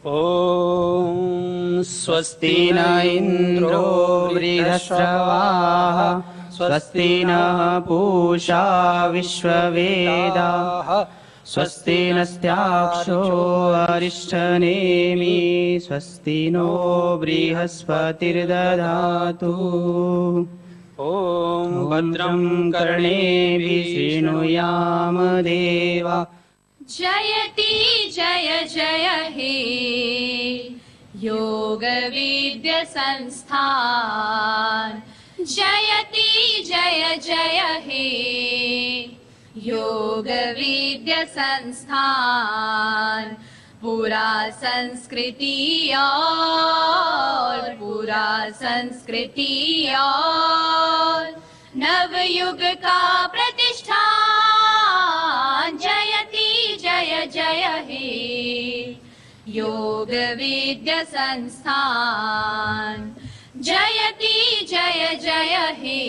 ॐ स्वस्ति न इन्द्रो वृहस्रवाः स्वस्ति नः पूषा विश्ववेदाः स्वस्ति नस्त्याक्षो अरिष्ठनेमि स्वस्ति नो बृहस्पतिर्दधातु। ॐ भद्रं कर्णेभिः शृणुयाम देवा। जयति जय जय हे योग विद्या संस्थान। जयति जय जय हे योग विद्या संस्थान। पूरा संस्कृति और नवयुग का प्रतिष्ठान। जयति जय जय हे योग विद्या संस्थान। जयति जय जय हे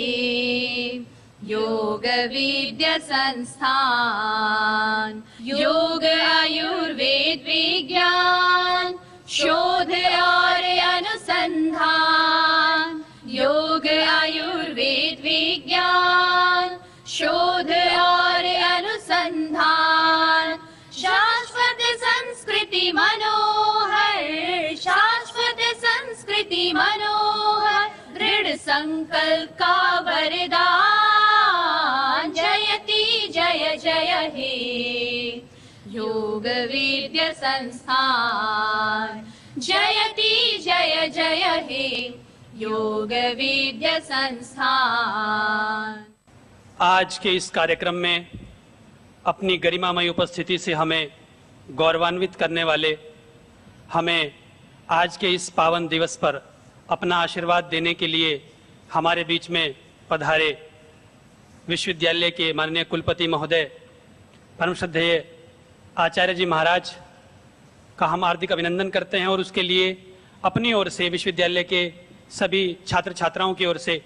योग विद्या संस्थान। योग आयुर्वेद विज्ञान शोध और अनुसंधान। योग आयुर्वेद विज्ञान शोध और अनुसंधान। शाश्वत संस्कृति मनोहर, शाश्वत संस्कृति मनोहर, दृढ़ संकल्प का वरदान। जयति जय जय हे योग विद्या संस्थान। जयति जय जय हे योग विद्या संस्थान। आज के इस कार्यक्रम में अपनी गरिमामय उपस्थिति से हमें गौरवान्वित करने वाले, हमें आज के इस पावन दिवस पर अपना आशीर्वाद देने के लिए हमारे बीच में पधारे विश्वविद्यालय के माननीय कुलपति महोदय परम श्रद्धेय आचार्य जी महाराज का हम हार्दिक अभिनंदन करते हैं और उसके लिए अपनी ओर से विश्वविद्यालय के सभी छात्र छात्राओं की ओर से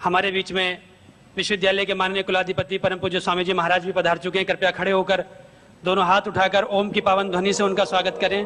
हमारे बीच में विश्वविद्यालय के माननीय कुलाधिपति परम पूज्य स्वामी जी महाराज भी पधार चुके हैं। कृपया खड़े होकर दोनों हाथ उठाकर ओम की पावन ध्वनि से उनका स्वागत करें।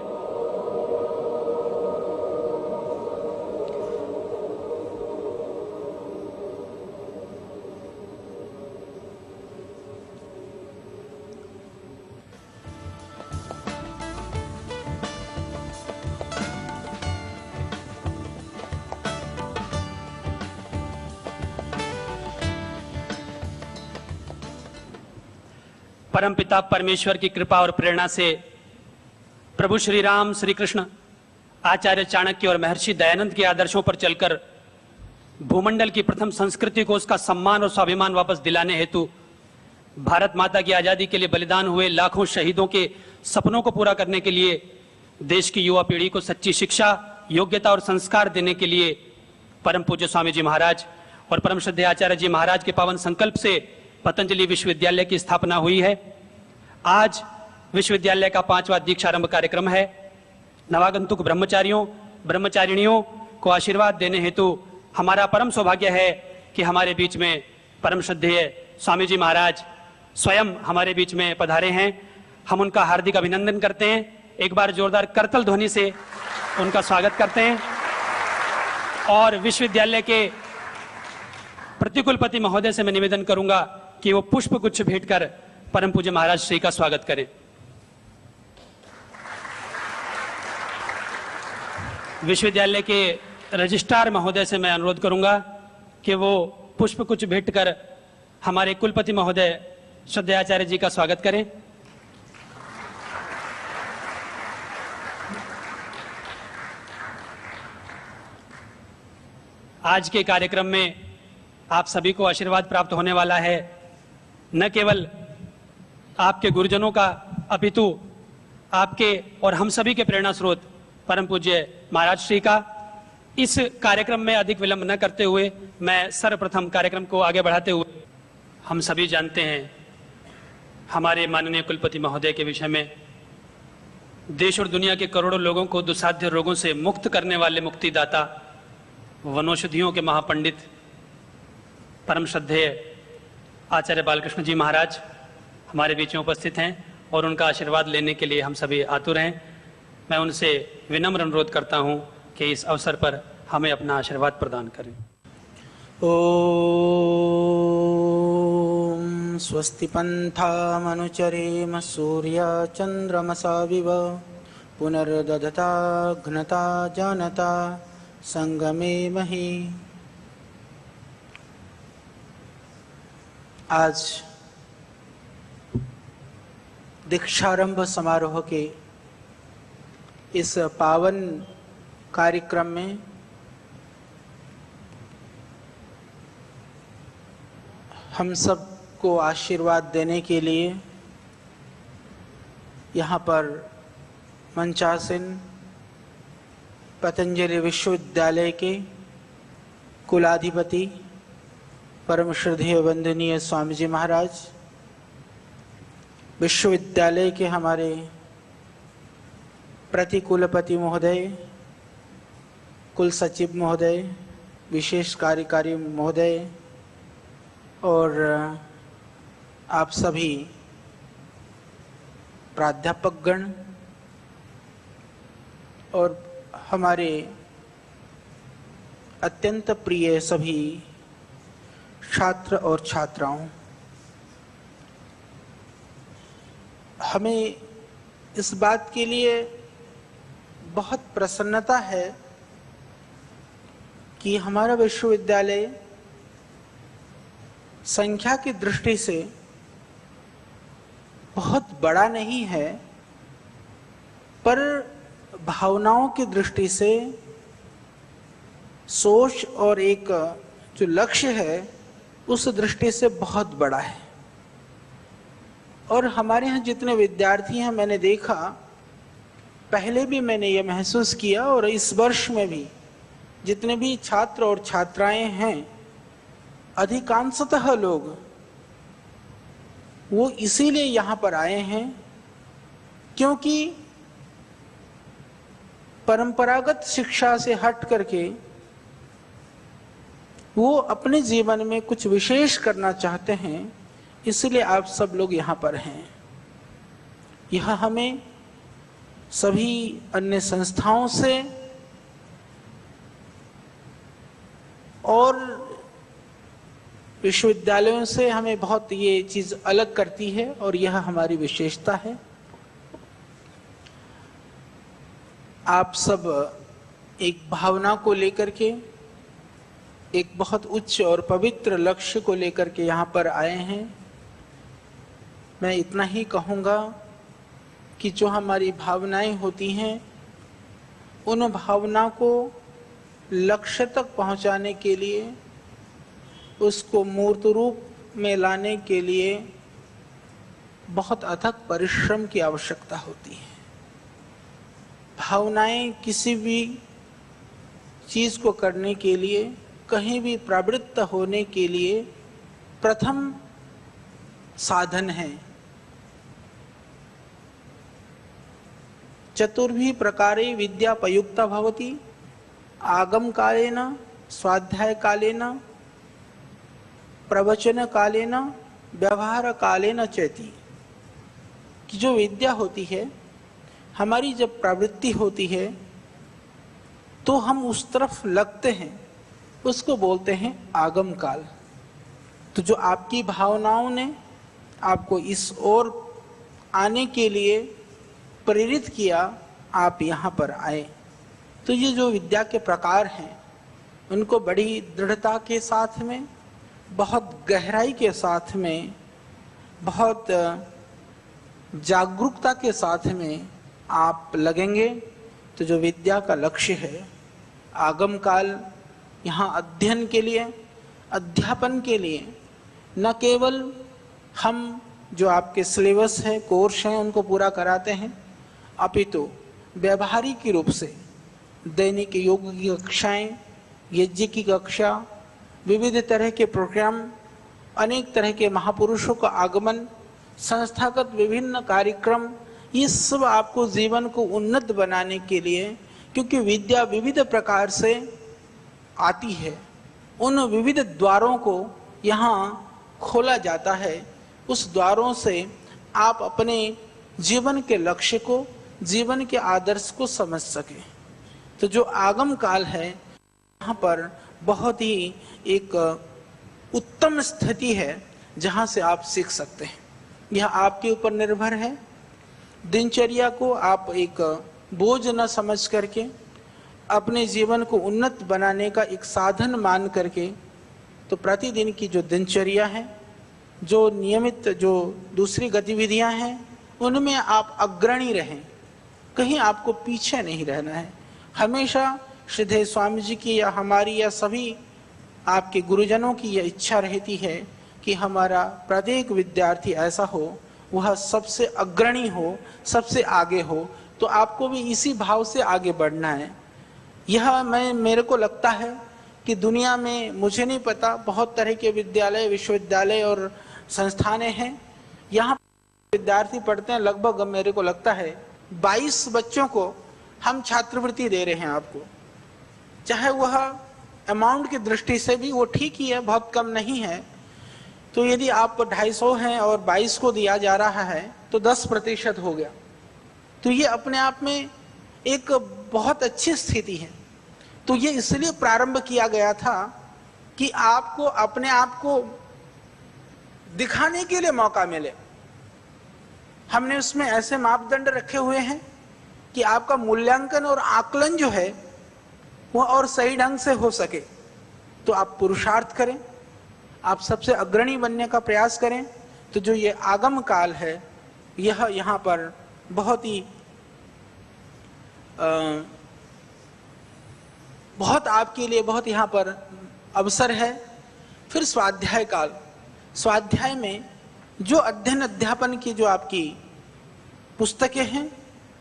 परम पिता परमेश्वर की कृपा और प्रेरणा से प्रभु श्री राम श्री कृष्ण आचार्य चाणक्य और महर्षि दयानंद के आदर्शों पर चलकर भूमंडल की प्रथम संस्कृति को उसका सम्मान और स्वाभिमान वापस दिलाने हेतु भारत माता की आजादी के लिए बलिदान हुए लाखों शहीदों के सपनों को पूरा करने के लिए देश की युवा पीढ़ी को सच्ची शिक्षा, योग्यता और संस्कार देने के लिए परम पूज्य स्वामी जी महाराज और परम श्रद्धेय आचार्य जी महाराज के पावन संकल्प से पतंजलि विश्वविद्यालय की स्थापना हुई है। आज विश्वविद्यालय का 5वां दीक्षारंभ कार्यक्रम है। नवागंतुक ब्रह्मचारियों ब्रह्मचारिणियों को आशीर्वाद देने हेतु हमारा परम सौभाग्य है कि हमारे बीच में परम श्रद्धेय स्वामी जी महाराज स्वयं हमारे बीच में पधारे हैं। हम उनका हार्दिक अभिनंदन करते हैं। एक बार जोरदार करतल ध्वनि से उनका स्वागत करते हैं और विश्वविद्यालय के प्रतिकुलपति महोदय से मैं निवेदन करूंगा कि वो पुष्प गुच्छ भेंट कर परम पूज्य महाराज श्री का स्वागत करें। विश्वविद्यालय के रजिस्ट्रार महोदय से मैं अनुरोध करूंगा कि वो पुष्प गुच्छ भेंट कर हमारे कुलपति महोदय श्रद्धेय आचार्य जी का स्वागत करें। आज के कार्यक्रम में आप सभी को आशीर्वाद प्राप्त होने वाला है, न केवल आपके गुरुजनों का अपितु आपके और हम सभी के प्रेरणा स्रोत परम पूज्य महाराज श्री का। इस कार्यक्रम में अधिक विलंब न करते हुए मैं सर्वप्रथम कार्यक्रम को आगे बढ़ाते हुए, हम सभी जानते हैं हमारे माननीय कुलपति महोदय के विषय में। देश और दुनिया के करोड़ों लोगों को दुस्साध्य रोगों से मुक्त करने वाले मुक्तिदाता, वनौषधियों के महापंडित परम श्रद्धेय आचार्य बालकृष्ण जी महाराज हमारे बीच में उपस्थित हैं और उनका आशीर्वाद लेने के लिए हम सभी आतुर हैं। मैं उनसे विनम्र अनुरोध करता हूं कि इस अवसर पर हमें अपना आशीर्वाद प्रदान करें। ॐ स्वस्ति पन्थामनुचरेम सूर्यचन्द्रमसाविव पुनर्दधता घ्नता जानता संगमे महि। आज दीक्षारंभ समारोह के इस पावन कार्यक्रम में हम सब को आशीर्वाद देने के लिए यहाँ पर मंचासीन पतंजलि विश्वविद्यालय के कुलाधिपति परम श्रद्धेय वंदनीय स्वामी जी महाराज, विश्वविद्यालय के हमारे प्रतिकुलपति महोदय, कुल सचिव महोदय, विशेष कार्यकारी महोदय और आप सभी प्राध्यापकगण और हमारे अत्यंत प्रिय सभी छात्र और छात्राओं, हमें इस बात के लिए बहुत प्रसन्नता है कि हमारा विश्वविद्यालय संख्या की दृष्टि से बहुत बड़ा नहीं है, पर भावनाओं की दृष्टि से, सोच और एक जो लक्ष्य है उस दृष्टि से बहुत बड़ा है। और हमारे यहाँ जितने विद्यार्थी हैं, मैंने देखा, पहले भी मैंने ये महसूस किया और इस वर्ष में भी जितने भी छात्र और छात्राएं हैं, अधिकांशतः लोग वो इसीलिए यहाँ पर आए हैं क्योंकि परंपरागत शिक्षा से हट करके वो अपने जीवन में कुछ विशेष करना चाहते हैं, इसलिए आप सब लोग यहाँ पर हैं। यह हमें सभी अन्य संस्थाओं से और विश्वविद्यालयों से हमें बहुत ये चीज़ अलग करती है और यह हमारी विशेषता है। आप सब एक भावना को लेकर के, एक बहुत उच्च और पवित्र लक्ष्य को लेकर के यहाँ पर आए हैं। मैं इतना ही कहूँगा कि जो हमारी भावनाएं होती हैं, उन भावना को लक्ष्य तक पहुँचाने के लिए, उसको मूर्त रूप में लाने के लिए बहुत अथक परिश्रम की आवश्यकता होती है। भावनाएं किसी भी चीज़ को करने के लिए, कहीं भी प्रवृत्त होने के लिए प्रथम साधन है। चतुर्भि प्रकारे विद्या प्रयुक्ता भवति, आगम कालेन, स्वाध्याय कालेन, प्रवचन कालेन, व्यवहार कालेन चेति। कि जो विद्या होती है, हमारी जब प्रवृत्ति होती है तो हम उस तरफ लगते हैं, उसको बोलते हैं आगम काल। तो जो आपकी भावनाओं ने आपको इस ओर आने के लिए प्रेरित किया, आप यहाँ पर आए। तो ये जो विद्या के प्रकार हैं, उनको बड़ी दृढ़ता के साथ में, बहुत गहराई के साथ में, बहुत जागरूकता के साथ में आप लगेंगे तो जो विद्या का लक्ष्य है, आगम काल, यहाँ अध्ययन के लिए, अध्यापन के लिए, न केवल हम जो आपके सिलेबस है, कोर्स हैं, उनको पूरा कराते हैं, अपितु व्यावहारिक रूप से दैनिक योग की कक्षाएँ, यज्ञ की कक्षा, विविध तरह के प्रोग्राम, अनेक तरह के महापुरुषों का आगमन, संस्थागत विभिन्न कार्यक्रम, ये सब आपको जीवन को उन्नत बनाने के लिए, क्योंकि विद्या विविध प्रकार से आती है, उन विविध द्वारों को यहाँ खोला जाता है। उस द्वारों से आप अपने जीवन के लक्ष्य को जीवन के आदर्श को समझ सके। तो जो आगम काल है यहाँ पर बहुत ही एक उत्तम स्थिति है जहाँ से आप सीख सकते हैं। यह आपके ऊपर निर्भर है। दिनचर्या को आप एक बोझ न समझ करके अपने जीवन को उन्नत बनाने का एक साधन मान करके, तो प्रतिदिन की जो दिनचर्या है, जो नियमित जो दूसरी गतिविधियां हैं, उनमें आप अग्रणी रहें, कहीं आपको पीछे नहीं रहना है। हमेशा श्रीधर स्वामी जी की या हमारी या सभी आपके गुरुजनों की यह इच्छा रहती है कि हमारा प्रत्येक विद्यार्थी ऐसा हो, वह सबसे अग्रणी हो, सबसे आगे हो। तो आपको भी इसी भाव से आगे बढ़ना है। यह मेरे को लगता है कि दुनिया में, मुझे नहीं पता, बहुत तरह के विद्यालय, विश्वविद्यालय और संस्थानें हैं। यहाँ विद्यार्थी पढ़ते हैं, लगभग मेरे को लगता है 22 बच्चों को हम छात्रवृत्ति दे रहे हैं आपको। चाहे वह अमाउंट की दृष्टि से भी वो ठीक ही है, बहुत कम नहीं है। तो यदि आप 250 हैं और 22 को दिया जा रहा है तो 10% हो गया। तो ये अपने आप में एक बहुत अच्छी स्थिति है। तो ये इसलिए प्रारंभ किया गया था कि आपको अपने आप को दिखाने के लिए मौका मिले। हमने उसमें ऐसे मापदंड रखे हुए हैं कि आपका मूल्यांकन और आकलन जो है वह और सही ढंग से हो सके। तो आप पुरुषार्थ करें, आप सबसे अग्रणी बनने का प्रयास करें। तो जो ये आगम काल है, यह यहाँ पर बहुत ही बहुत आपके लिए बहुत यहाँ पर अवसर है। फिर स्वाध्याय काल, स्वाध्याय में जो अध्ययन अध्यापन की जो आपकी पुस्तकें हैं,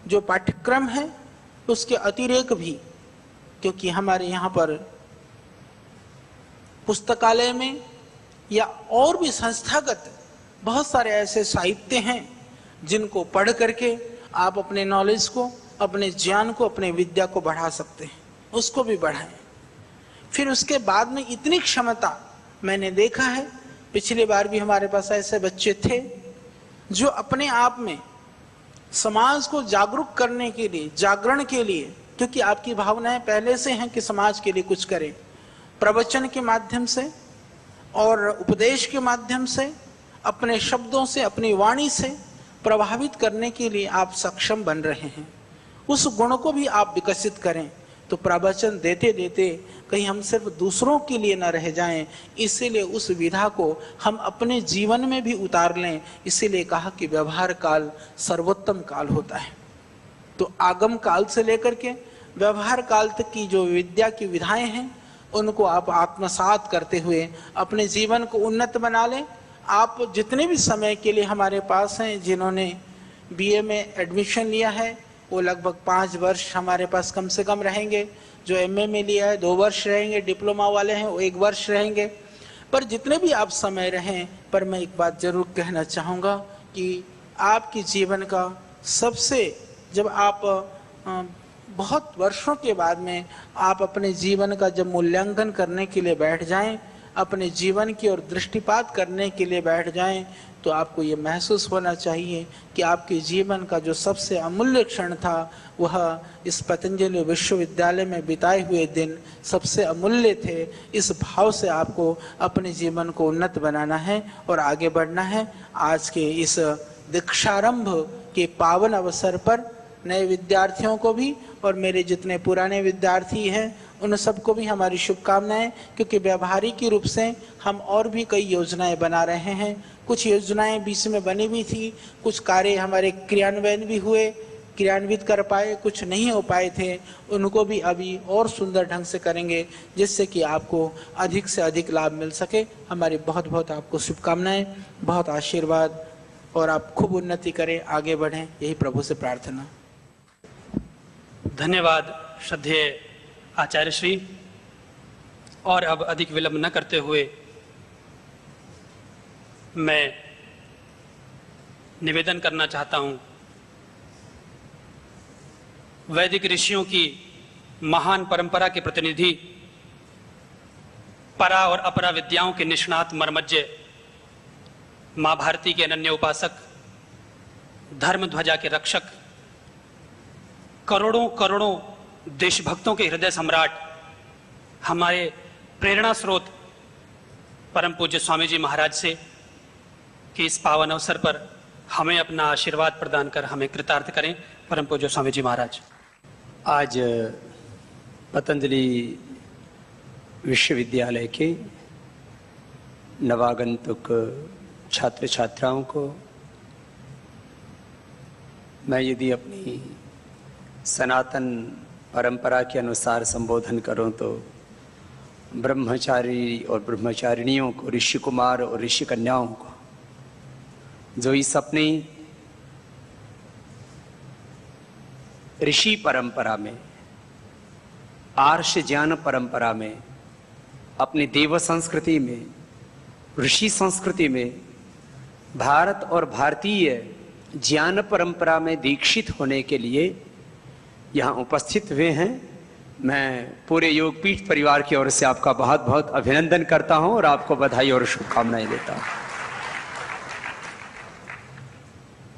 जो पाठ्यक्रम है, उसके अतिरेक भी, क्योंकि हमारे यहाँ पर पुस्तकालय में या और भी संस्थागत बहुत सारे ऐसे साहित्य हैं जिनको पढ़ करके आप अपने नॉलेज को, अपने ज्ञान को, अपने विद्या को बढ़ा सकते हैं। उसको भी बढ़ाएं। फिर उसके बाद में इतनी क्षमता मैंने देखा है, पिछली बार भी हमारे पास ऐसे बच्चे थे जो अपने आप में समाज को जागरूक करने के लिए, जागरण के लिए, क्योंकि आपकी भावनाएं पहले से हैं कि समाज के लिए कुछ करें, प्रवचन के माध्यम से और उपदेश के माध्यम से, अपने शब्दों से, अपनी वाणी से प्रभावित करने के लिए आप सक्षम बन रहे हैं। उस गुण को भी आप विकसित करें। तो प्रवचन देते देते कहीं हम सिर्फ दूसरों के लिए न रह जाएं, इसीलिए उस विधा को हम अपने जीवन में भी उतार लें। इसीलिए कहा कि व्यवहार काल सर्वोत्तम काल होता है। तो आगम काल से लेकर के व्यवहार काल तक की जो विद्या की विधाएं हैं, उनको आप आत्मसात करते हुए अपने जीवन को उन्नत बना लें। आप जितने भी समय के लिए हमारे पास हैं, जिन्होंने बीए में एडमिशन लिया है, वो लगभग 5 वर्ष हमारे पास कम से कम रहेंगे। जो एमए में लिया है 2 वर्ष रहेंगे, डिप्लोमा वाले हैं वो 1 वर्ष रहेंगे। पर जितने भी आप समय रहें, पर मैं एक बात जरूर कहना चाहूँगा कि आपके जीवन का सबसे, जब आप बहुत वर्षों के बाद में आप अपने जीवन का जब मूल्यांकन करने के लिए बैठ जाएं, अपने जीवन की ओर दृष्टिपात करने के लिए बैठ जाएं, तो आपको ये महसूस होना चाहिए कि आपके जीवन का जो सबसे अमूल्य क्षण था, वह इस पतंजलि विश्वविद्यालय में बिताए हुए दिन सबसे अमूल्य थे। इस भाव से आपको अपने जीवन को उन्नत बनाना है और आगे बढ़ना है। आज के इस दीक्षारंभ के पावन अवसर पर नए विद्यार्थियों को भी और मेरे जितने पुराने विद्यार्थी हैं उन सबको भी हमारी शुभकामनाएं, क्योंकि व्यावहारिक रूप से हम और भी कई योजनाएं बना रहे हैं। कुछ योजनाएं बीच में बनी हुई थी, कुछ कार्य हमारे क्रियान्वयन भी हुए, क्रियान्वित कर पाए, कुछ नहीं हो पाए थे, उनको भी अभी और सुंदर ढंग से करेंगे, जिससे कि आपको अधिक से अधिक लाभ मिल सके। हमारी बहुत बहुत आपको शुभकामनाएं, बहुत आशीर्वाद, और आप खूब उन्नति करें, आगे बढ़ें, यही प्रभु से प्रार्थना। धन्यवाद श्रद्धेय आचार्य श्री। और अब अधिक विलंब न करते हुए मैं निवेदन करना चाहता हूं, वैदिक ऋषियों की महान परंपरा के प्रतिनिधि, परा और अपरा विद्याओं के निष्णात मर्मज्ञ, मां भारती के अनन्य उपासक, धर्म ध्वजा के रक्षक, करोड़ों करोड़ों देशभक्तों के हृदय सम्राट, हमारे प्रेरणा स्रोत परम पूज्य स्वामी जी महाराज से कि इस पावन अवसर पर हमें अपना आशीर्वाद प्रदान कर हमें कृतार्थ करें। परम पूज्य स्वामी जी महाराज। आज पतंजलि विश्वविद्यालय के नवागंतुक छात्र छात्राओं को मैं यदि अपनी सनातन परंपरा के अनुसार संबोधन करूं तो ब्रह्मचारी और ब्रह्मचारिणियों को, ऋषि कुमार और ऋषि कन्याओं को, जो इस अपनी ऋषि परंपरा में, आर्ष ज्ञान परंपरा में, अपनी देव संस्कृति में, ऋषि संस्कृति में, भारत और भारतीय ज्ञान परंपरा में दीक्षित होने के लिए यहाँ उपस्थित हुए हैं। मैं पूरे योगपीठ परिवार की ओर से आपका बहुत बहुत अभिनंदन करता हूं और आपको बधाई और शुभकामनाएं देता हूं।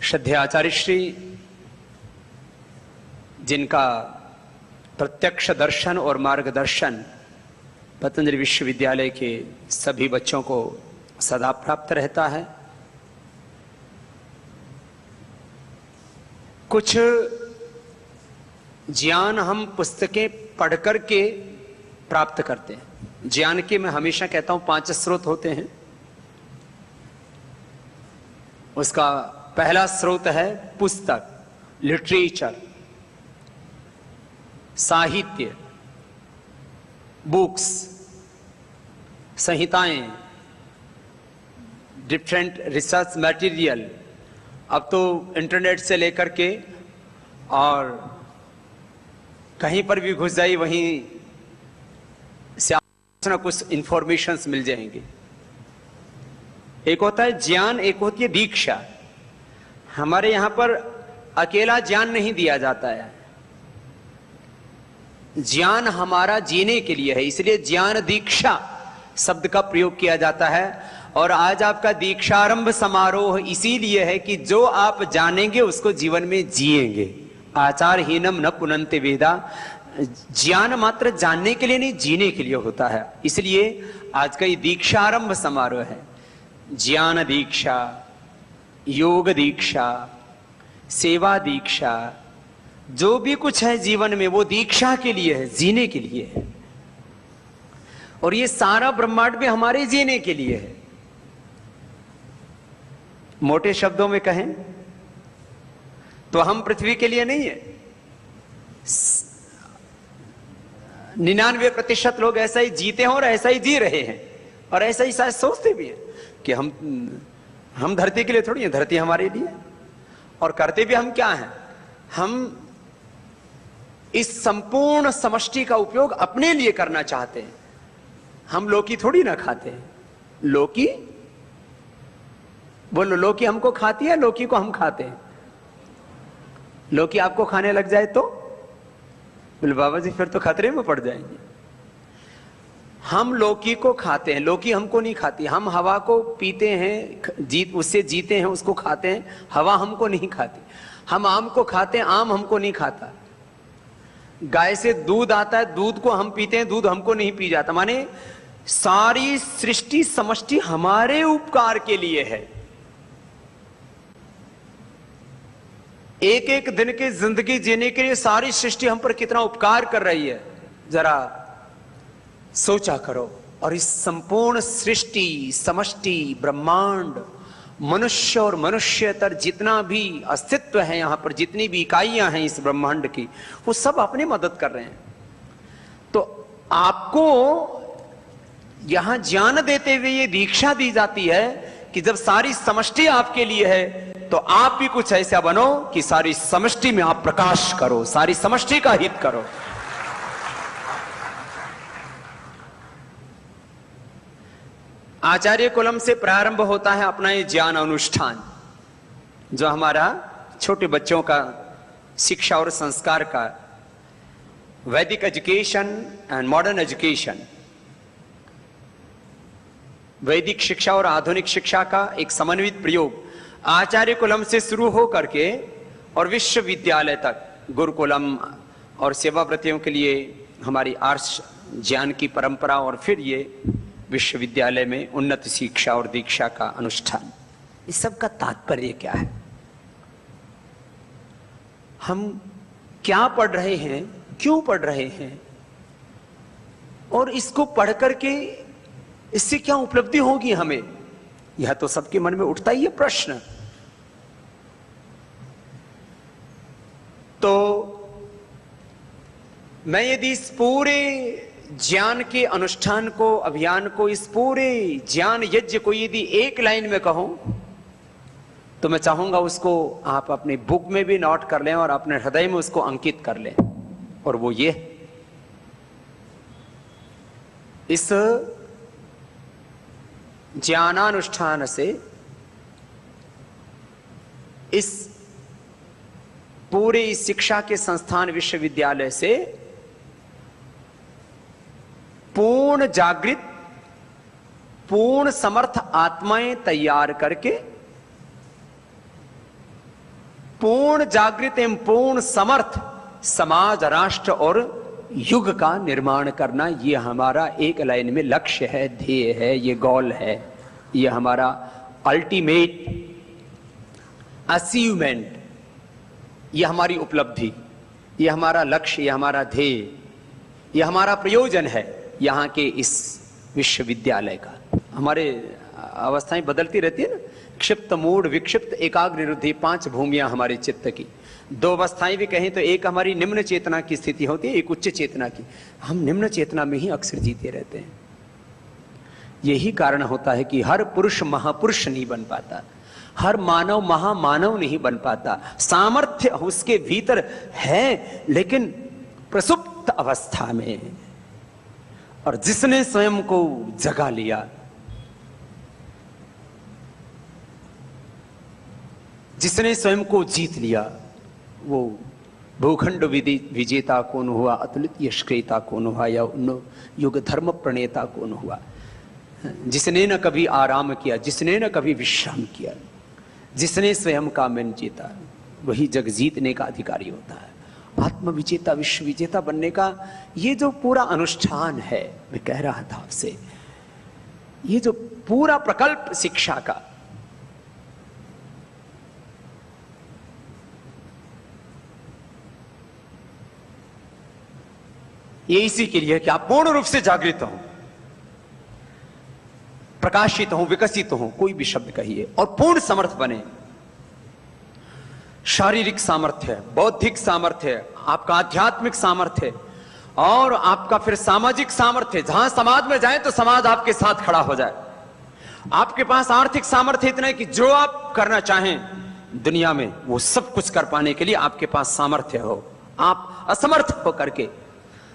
श्रद्धेय आचार्य श्री, जिनका प्रत्यक्ष दर्शन और मार्गदर्शन पतंजलि विश्वविद्यालय के सभी बच्चों को सदा प्राप्त रहता है, कुछ ज्ञान हम पुस्तकें पढ़कर के प्राप्त करते हैं। ज्ञान के मैं हमेशा कहता हूं 5 स्रोत होते हैं। उसका पहला स्रोत है पुस्तक, लिटरेचर, साहित्य, बुक्स, संहिताएं, डिफरेंट रिसर्च मटेरियल। अब तो इंटरनेट से लेकर के और कहीं पर भी घुस जाइए वहीं से कुछ ना कुछ इंफॉर्मेशंस मिल जाएंगे। एक होता है ज्ञान, एक होती है दीक्षा। हमारे यहां पर अकेला ज्ञान नहीं दिया जाता है, ज्ञान हमारा जीने के लिए है, इसलिए ज्ञान दीक्षा शब्द का प्रयोग किया जाता है। और आज आपका दीक्षारंभ समारोह इसीलिए है कि जो आप जानेंगे उसको जीवन में जिएंगे। आचारहीनम न पुनन्ते वेदा। ज्ञान मात्र जानने के लिए नहीं, जीने के लिए होता है। इसलिए आज का ये दीक्षारंभ समारोह है। ज्ञान दीक्षा, योग दीक्षा, सेवा दीक्षा, जो भी कुछ है जीवन में वो दीक्षा के लिए है, जीने के लिए है। और ये सारा ब्रह्मांड भी हमारे जीने के लिए है। मोटे शब्दों में कहें तो हम पृथ्वी के लिए नहीं है। 99% लोग ऐसा ही जीते हैं और ऐसा ही जी रहे हैं और ऐसा ही शायद सोचते भी हैं कि हम धरती के लिए थोड़ी है, धरती हमारे लिए। और करते भी हम क्या हैं? हम इस संपूर्ण समष्टि का उपयोग अपने लिए करना चाहते हैं। हम लौकी थोड़ी ना खाते हैं। लौकी, बोलो, लौकी हमको खाती है, लौकी को हम खाते हैं। लौकी आपको खाने लग जाए तो बोले बाबा जी फिर तो खतरे में पड़ जाएंगे। हम लौकी को खाते हैं, लौकी हमको नहीं खाती। हम हवा को पीते हैं, उससे जीते हैं, उसको खाते हैं। हवा हमको नहीं खाती। हम आम को खाते हैं, आम हमको नहीं खाता। गाय से दूध आता है, दूध को हम पीते हैं, दूध हमको नहीं पी जाता। माने सारी सृष्टि समष्टि हमारे उपकार के लिए है। एक एक दिन की जिंदगी जीने के लिए सारी सृष्टि हम पर कितना उपकार कर रही है, जरा सोचा करो। और इस संपूर्ण सृष्टि, समष्टि, ब्रह्मांड, मनुष्य और मनुष्यतर जितना भी अस्तित्व है यहां पर, जितनी भी इकाइयां हैं इस ब्रह्मांड की, वो सब अपनी मदद कर रहे हैं। तो आपको यहां ज्ञान देते हुए ये दीक्षा दी जाती है कि जब सारी समष्टि आपके लिए है तो आप भी कुछ ऐसा बनो कि सारी समष्टि में आप प्रकाश करो, सारी समष्टि का हित करो। आचार्य कुलम से प्रारंभ होता है अपना ये ज्ञान अनुष्ठान, जो हमारा छोटे बच्चों का शिक्षा और संस्कार का वैदिक एजुकेशन एंड मॉडर्न एजुकेशन, वैदिक शिक्षा और आधुनिक शिक्षा का एक समन्वित प्रयोग आचार्य कुलम से शुरू हो करके और विश्वविद्यालय तक गुरुकुलम और सेवाव्रतियों के लिए हमारी आर्ष ज्ञान की परंपरा और फिर ये विश्वविद्यालय में उन्नत शिक्षा और दीक्षा का अनुष्ठान, इस सब का तात्पर्य क्या है? हम क्या पढ़ रहे हैं, क्यों पढ़ रहे हैं, और इसको पढ़ करके इससे क्या उपलब्धि होगी हमें? यह तो सबके मन में उठता ही है प्रश्न। तो मैं यदि इस पूरे ज्ञान के अनुष्ठान को, अभियान को, इस पूरे ज्ञान यज्ञ को यदि एक लाइन में कहूं तो मैं चाहूंगा उसको आप अपनी बुक में भी नोट कर लें और अपने हृदय में उसको अंकित कर लें। और वो ये, इस ज्ञानानुष्ठान से, इस पूरे इस शिक्षा के संस्थान विश्वविद्यालय से पूर्ण जागृत, पूर्ण समर्थ आत्माएं तैयार करके पूर्ण जागृत एवं पूर्ण समर्थ समाज, राष्ट्र और युग का निर्माण करना, यह हमारा एक लाइन में लक्ष्य है, ध्येय है, ये गोल है, ये हमारा अल्टीमेट अचीवमेंट, यह हमारी उपलब्धि, यह हमारा लक्ष्य, यह हमारा ध्येय, यह हमारा प्रयोजन है यहाँ के इस विश्वविद्यालय का। हमारे अवस्थाएं बदलती रहती है ना, क्षिप्त, मूढ़, विक्षिप्त, एकाग्र, रुद्धि, 5 भूमियां हमारे चित्त की। 2 अवस्थाएं भी कहें तो एक हमारी निम्न चेतना की स्थिति होती है, एक उच्च चेतना की। हम निम्न चेतना में ही अक्सर जीते रहते हैं। यही कारण होता है कि हर पुरुष महापुरुष नहीं बन पाता, हर मानव महामानव नहीं बन पाता। सामर्थ्य उसके भीतर है लेकिन प्रसुप्त अवस्था में। और जिसने स्वयं को जगा लिया, जिसने स्वयं को जीत लिया, वो भूखंड विजेता कौन हुआ, अतुलित यश क्रेता कौन हुआ, या युग धर्म प्रणेता कौन हुआ? जिसने न कभी आराम किया, जिसने न कभी विश्राम किया, जिसने स्वयं का मन जीता, वही जग जीतने का अधिकारी होता है। आत्म विजेता, विश्व विजेता बनने का ये जो पूरा अनुष्ठान है, मैं कह रहा था आपसे, ये जो पूरा प्रकल्प शिक्षा का, ये इसी के लिए कि आप पूर्ण रूप से जागृत हो, प्रकाशित हो, विकसित हो, कोई भी शब्द कहिए, और पूर्ण समर्थ बने। शारीरिक सामर्थ्य, बौद्धिक सामर्थ्य, आपका आध्यात्मिक सामर्थ्य और आपका फिर सामाजिक सामर्थ्य। जहां समाज में जाए तो समाज आपके साथ खड़ा हो जाए। आपके पास आर्थिक सामर्थ्य इतना है कि जो आप करना चाहें दुनिया में वो सब कुछ कर पाने के लिए आपके पास सामर्थ्य हो। आप असमर्थ होकर के,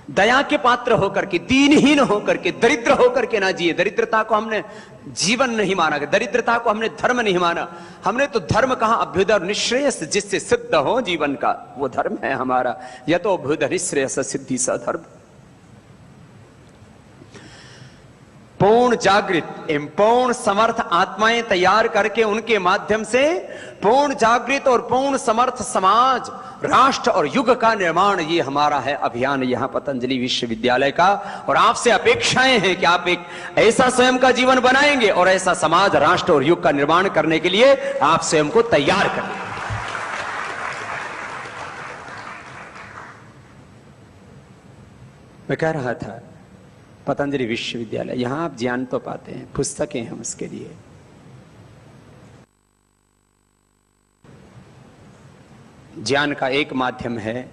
दया के पात्र होकर के, दीनहीन होकर के, दरिद्र होकर के ना जिए। दरिद्रता को हमने जीवन नहीं माना, दरिद्रता को हमने धर्म नहीं माना। हमने तो धर्म कहा अभ्युदय और निश्रेयस जिससे सिद्ध हो जीवन का, वो धर्म है हमारा। यह तो अभ्युदय निश्रेयस सिद्धि स धर्म। पूर्ण जागृत एवं पूर्ण समर्थ आत्माएं तैयार करके उनके माध्यम से पूर्ण जागृत और पूर्ण समर्थ समाज, राष्ट्र और युग का निर्माण, ये हमारा है अभियान यहां पतंजलि विश्वविद्यालय का। और आपसे अपेक्षाएं हैं कि आप एक ऐसा स्वयं का जीवन बनाएंगे और ऐसा समाज, राष्ट्र और युग का निर्माण करने के लिए आप स्वयं को तैयार करें। मैं कह रहा था पतंजलि विश्वविद्यालय, यहां आप ज्ञान तो पाते हैं, पुस्तकें हैं उसके लिए। ज्ञान का एक माध्यम है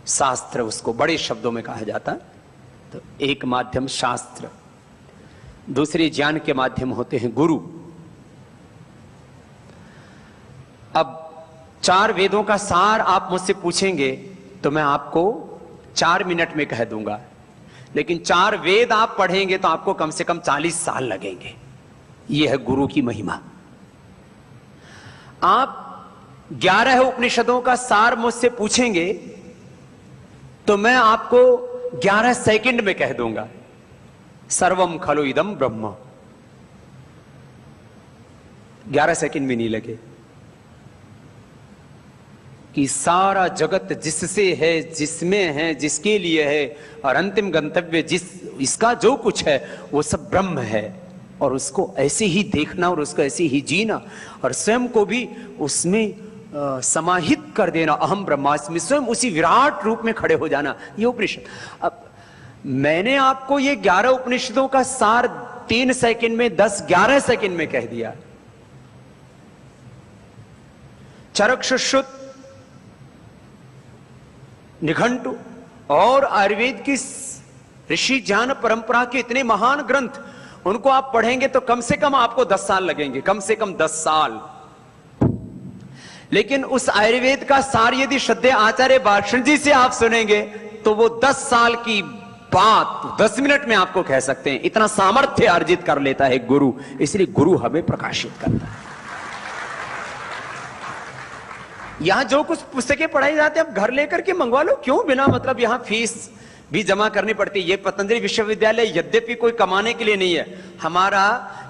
शास्त्र, उसको बड़े शब्दों में कहा जाता। तो एक माध्यम शास्त्र, दूसरे ज्ञान के माध्यम होते हैं गुरु। अब 4 वेदों का सार आप मुझसे पूछेंगे तो मैं आपको 4 मिनट में कह दूंगा, लेकिन 4 वेद आप पढ़ेंगे तो आपको कम से कम 40 साल लगेंगे। यह है गुरु की महिमा। आप 11 उपनिषदों का सार मुझसे पूछेंगे तो मैं आपको 11 सेकंड में कह दूंगा। सर्वम खलु इदम ब्रह्म, 11 सेकंड भी नहीं लगे। कि सारा जगत जिससे है, जिसमें है, जिसके लिए है, और अंतिम गंतव्य इसका जो कुछ है वो सब ब्रह्म है, और उसको ऐसे ही देखना और उसको ऐसे ही जीना और स्वयं को भी उसमें समाहित कर देना, अहम ब्रह्मास्मि, स्वयं उसी विराट रूप में खड़े हो जाना, ये उपनिषद। अब मैंने आपको ये 11 उपनिषदों का सार 3 सेकंड में, 10-11 सेकंड में कह दिया। चरक, सुश्रुत, निघंटु और आयुर्वेद की ऋषि ज्ञान परंपरा के इतने महान ग्रंथ, उनको आप पढ़ेंगे तो कम से कम आपको 10 साल लगेंगे, कम से कम 10 साल। लेकिन उस आयुर्वेद का सार यदि श्रद्धेय आचार्य बालकृष्ण जी से आप सुनेंगे तो वो 10 साल की बात 10 मिनट में आपको कह सकते हैं। इतना सामर्थ्य अर्जित कर लेता है गुरु, इसलिए गुरु हमें प्रकाशित करता है। यहां जो कुछ पुस्तकें पढ़ाई जाती है आप घर लेकर के मंगवा लो, क्यों बिना मतलब यहां फीस भी जमा करनी पड़ती है। ये पतंजलि विश्वविद्यालय यद्यपि कोई कमाने के लिए नहीं है, हमारा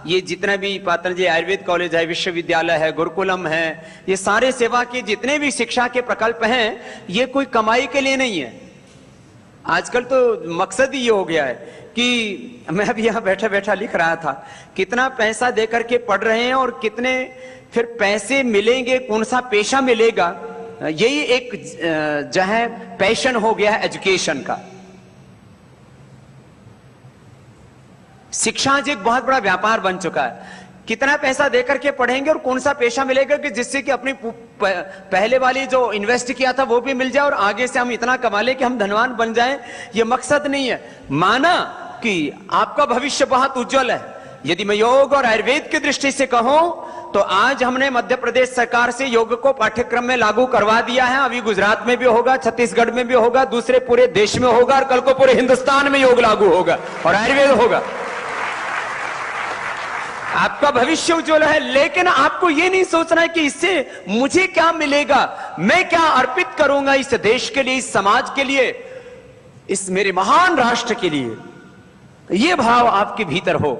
ये जितना भी पतंजलि आयुर्वेद कॉलेज है, विश्वविद्यालय है, गुरुकुलम है, ये सारे सेवा के जितने भी शिक्षा के प्रकल्प हैं, ये कोई कमाई के लिए नहीं है। आजकल तो मकसद ही ये हो गया है कि मैं अभी यहां बैठा बैठा लिख रहा था, कितना पैसा देकर के पढ़ रहे हैं और कितने फिर पैसे मिलेंगे, कौन सा पेशा मिलेगा। यही एक जो है पैशन हो गया है एजुकेशन का। शिक्षा आज एक बहुत बड़ा व्यापार बन चुका है। कितना पैसा देकर के पढ़ेंगे और कौन सा पेशा मिलेगा कि जिससे कि अपनी पहले वाली जो इन्वेस्ट किया था वो भी मिल जाए और आगे से हम इतना कमा लें कि हम धनवान बन जाएं, ये मकसद नहीं है। माना कि आपका भविष्य बहुत उज्जवल है, यदि मैं योग और आयुर्वेद की दृष्टि से कहूं तो आज हमने मध्य प्रदेश सरकार से योग को पाठ्यक्रम में लागू करवा दिया है। अभी गुजरात में भी होगा, छत्तीसगढ़ में भी होगा, दूसरे पूरे देश में होगा और कल को पूरे हिंदुस्तान में योग लागू होगा और आयुर्वेद होगा। आपका भविष्य उज्जवल है, लेकिन आपको यह नहीं सोचना है कि इससे मुझे क्या मिलेगा, मैं क्या अर्पित करूंगा इस देश के लिए, इस समाज के लिए, इस मेरे महान राष्ट्र के लिए। यह भाव आपके भीतर हो,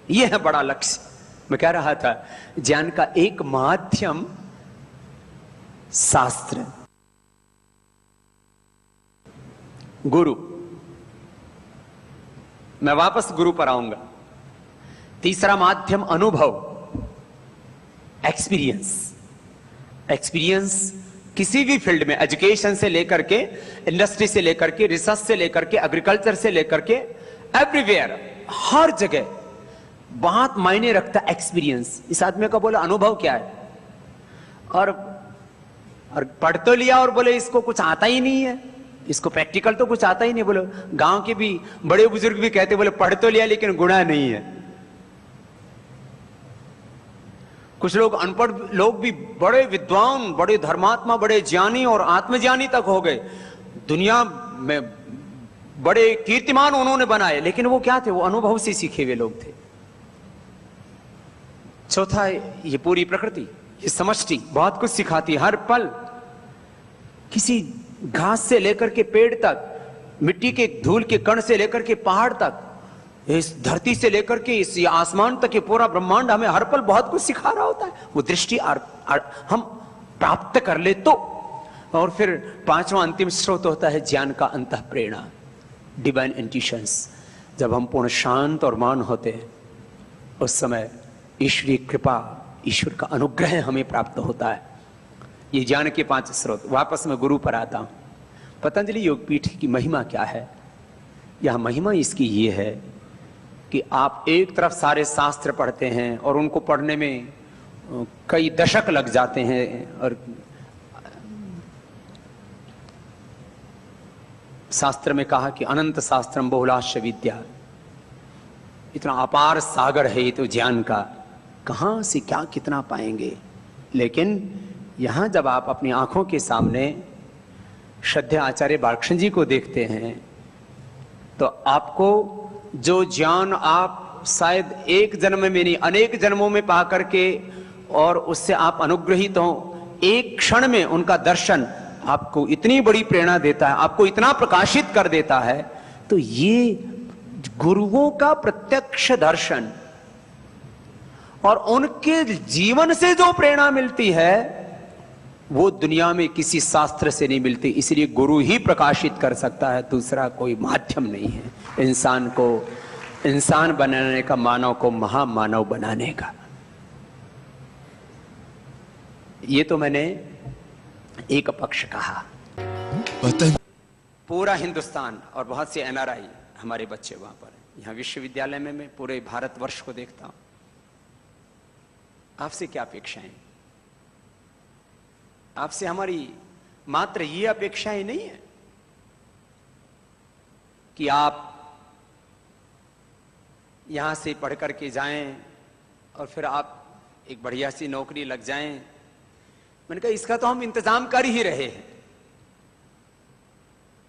यह है बड़ा लक्ष्य। मैं कह रहा था ज्ञान का एक माध्यम शास्त्र, गुरु। मैं वापस गुरु पर आऊंगा। तीसरा माध्यम अनुभव, एक्सपीरियंस। एक्सपीरियंस किसी भी फील्ड में, एजुकेशन से लेकर के, इंडस्ट्री से लेकर के, रिसर्च से लेकर के, एग्रीकल्चर से लेकर के, एवरीवेयर, हर जगह बहुत मायने रखता है एक्सपीरियंस। इस आदमी का बोला अनुभव क्या है, और पढ़ तो लिया और बोले इसको कुछ आता ही नहीं है, इसको प्रैक्टिकल तो कुछ आता ही नहीं। बोले गांव के भी बड़े बुजुर्ग भी कहते, बोले पढ़ तो लिया लेकिन गुणा नहीं है। कुछ लोग अनपढ़ लोग भी बड़े विद्वान, बड़े धर्मात्मा, बड़े ज्ञानी और आत्मज्ञानी तक हो गए, दुनिया में बड़े कीर्तिमान उन्होंने बनाए, लेकिन वो क्या थे, वो अनुभव से सीखे हुए लोग थे। चौथा, ये पूरी प्रकृति, ये समष्टि बहुत कुछ सिखाती है। हर पल किसी घास से लेकर के पेड़ तक, मिट्टी के धूल के कण से लेकर के पहाड़ तक, इस धरती से लेकर के इस आसमान तक, ये पूरा ब्रह्मांड हमें हर पल बहुत कुछ सिखा रहा होता है। वो दृष्टि हम प्राप्त कर ले तो। और फिर पांचवा अंतिम स्रोत होता है ज्ञान का अंतः प्रेरणा, डिवाइन इंट्यूशंस। जब हम पूर्ण शांत और मौन होते हैं उस समय ईश्वरीय कृपा, ईश्वर का अनुग्रह हमें प्राप्त होता है। ये ज्ञान के 5 स्रोत। वापस मैं गुरु पर आता हूं। पतंजलि योगपीठ की महिमा क्या है? यह महिमा इसकी ये है कि आप एक तरफ सारे शास्त्र पढ़ते हैं और उनको पढ़ने में कई दशक लग जाते हैं, और शास्त्र में कहा कि अनंत शास्त्रम बहुलाश्य विद्या, इतना अपार सागर है ये तो ज्ञान का, कहां से क्या कितना पाएंगे। लेकिन यहां जब आप अपनी आंखों के सामने श्रद्धेय आचार्य बालकृष्ण जी को देखते हैं तो आपको जो ज्ञान आप शायद एक जन्म में नहीं अनेक जन्मों में पा करके और उससे आप अनुग्रहित हो, एक क्षण में उनका दर्शन आपको इतनी बड़ी प्रेरणा देता है, आपको इतना प्रकाशित कर देता है। तो ये गुरुओं का प्रत्यक्ष दर्शन और उनके जीवन से जो प्रेरणा मिलती है, वो दुनिया में किसी शास्त्र से नहीं मिलती, इसलिए गुरु ही प्रकाशित कर सकता है, दूसरा कोई माध्यम नहीं है इंसान को इंसान बनाने का, मानव को महामानव बनाने का। ये तो मैंने एक पक्ष कहा। पूरा हिंदुस्तान और बहुत से एनआरआई हमारे बच्चे वहां पर, यहां विश्वविद्यालय में मैं पूरे भारतवर्ष को देखता हूं। आपसे क्या अपेक्षाएं? आपसे हमारी मात्र ये अपेक्षाएं नहीं है कि आप यहां से पढ़ करके जाएं और फिर आप एक बढ़िया सी नौकरी लग जाएं। मैंने कहा इसका तो हम इंतजाम कर ही रहे हैं।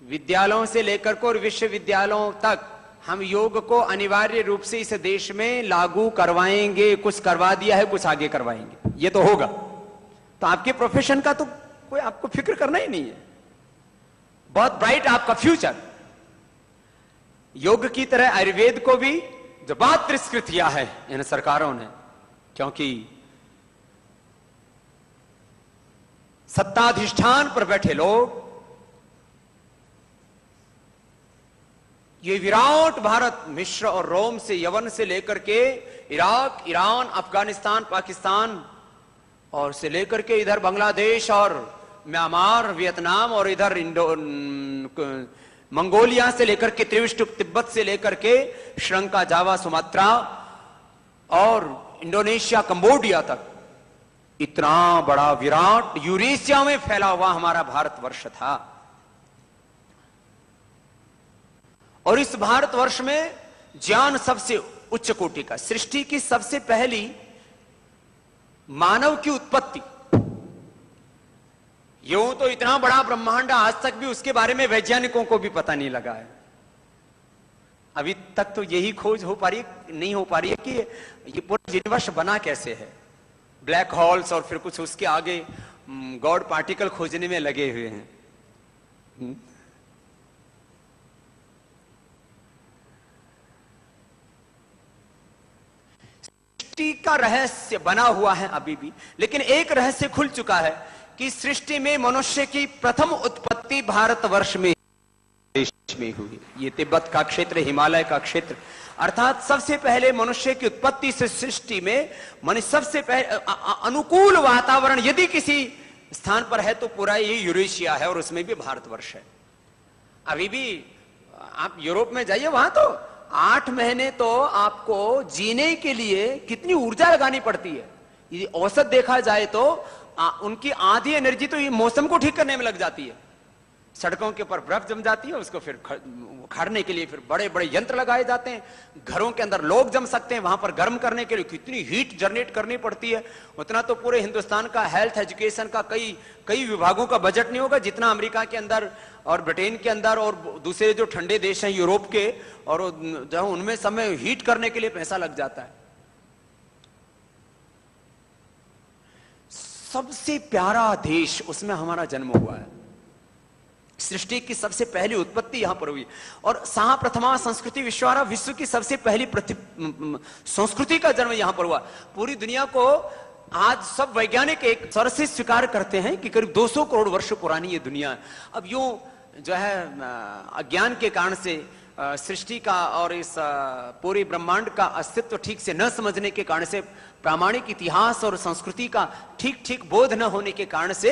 विद्यालयों से लेकर को और विश्वविद्यालयों तक हम योग को अनिवार्य रूप से इस देश में लागू करवाएंगे। कुछ करवा दिया है, कुछ आगे करवाएंगे, ये तो होगा। तो आपके प्रोफेशन का तो कोई आपको फिक्र करना ही नहीं है। बहुत ब्राइट आपका फ्यूचर। योग की तरह आयुर्वेद को भी जो बहुत तिरस्कृत किया है इन सरकारों ने, क्योंकि सत्ताधिष्ठान पर बैठे लोग ये विराट भारत, मिस्र और रोम से, यवन से लेकर के इराक, ईरान, अफगानिस्तान, पाकिस्तान और से लेकर के इधर बांग्लादेश और म्यांमार, वियतनाम और इधर मंगोलिया से लेकर के त्रिविष्टुप, तिब्बत से लेकर के श्रीलंका, जावा, सुमात्रा और इंडोनेशिया, कंबोडिया तक इतना बड़ा विराट यूरेशिया में फैला हुआ हमारा भारतवर्ष था। और इस भारतवर्ष में ज्ञान सबसे उच्च कोटि का, सृष्टि की सबसे पहली मानव की उत्पत्ति। यूं तो इतना बड़ा ब्रह्मांड आज तक भी उसके बारे में वैज्ञानिकों को भी पता नहीं लगा है। अभी तक तो यही खोज हो पा रही नहीं हो पा रही है कि ये पूरा यूनिवर्स बना कैसे है। ब्लैक होल्स और फिर कुछ उसके आगे गॉड पार्टिकल खोजने में लगे हुए हैं। सृष्टि का रहस्य बना हुआ है अभी भी, लेकिन एक रहस्य खुल चुका है कि सृष्टि में मनुष्य की प्रथम उत्पत्ति भारतवर्ष में देश में हुई। ये तिब्बत का क्षेत्र, हिमालय का क्षेत्र, अर्थात सबसे पहले मनुष्य की उत्पत्ति से सृष्टि में मनुष्य सबसे पहले अनुकूल वातावरण यदि किसी स्थान पर है तो पूरा ये यूरेशिया है और उसमें भी भारतवर्ष है। अभी भी आप यूरोप में जाइए, वहां तो 8 महीने तो आपको जीने के लिए कितनी ऊर्जा लगानी पड़ती है। यदि औसत देखा जाए तो उनकी आधी एनर्जी तो ये मौसम को ठीक करने में लग जाती है। सड़कों के ऊपर बर्फ जम जाती है, उसको फिर खड़ने के लिए फिर बड़े बड़े यंत्र लगाए जाते हैं। घरों के अंदर लोग जम सकते हैं, वहां पर गर्म करने के लिए कितनी हीट जनरेट करनी पड़ती है। उतना तो पूरे हिंदुस्तान का हेल्थ एजुकेशन का कई विभागों का बजट नहीं होगा जितना अमेरिका के अंदर और ब्रिटेन के अंदर और दूसरे जो ठंडे देश हैं यूरोप के, और जहां उनमें समय हीट करने के लिए पैसा लग जाता है। सबसे प्यारा देश, उसमें हमारा जन्म हुआ है। सृष्टि की सबसे पहली उत्पत्ति यहां पर हुई। और सहा प्रथमा संस्कृति विश्वारा, विश्व की सबसे पहली संस्कृति का जन्म यहां पर हुआ। पूरी दुनिया को आज सब वैज्ञानिक एक स्वर से स्वीकार करते हैं कि करीब 200 करोड़ वर्ष पुरानी ये दुनिया है। अब यूं जो है अज्ञान के कारण से सृष्टि का और इस पूरे ब्रह्मांड का अस्तित्व ठीक से न समझने के कारण से, प्रामाणिक इतिहास और संस्कृति का ठीक ठीक बोध न होने के कारण से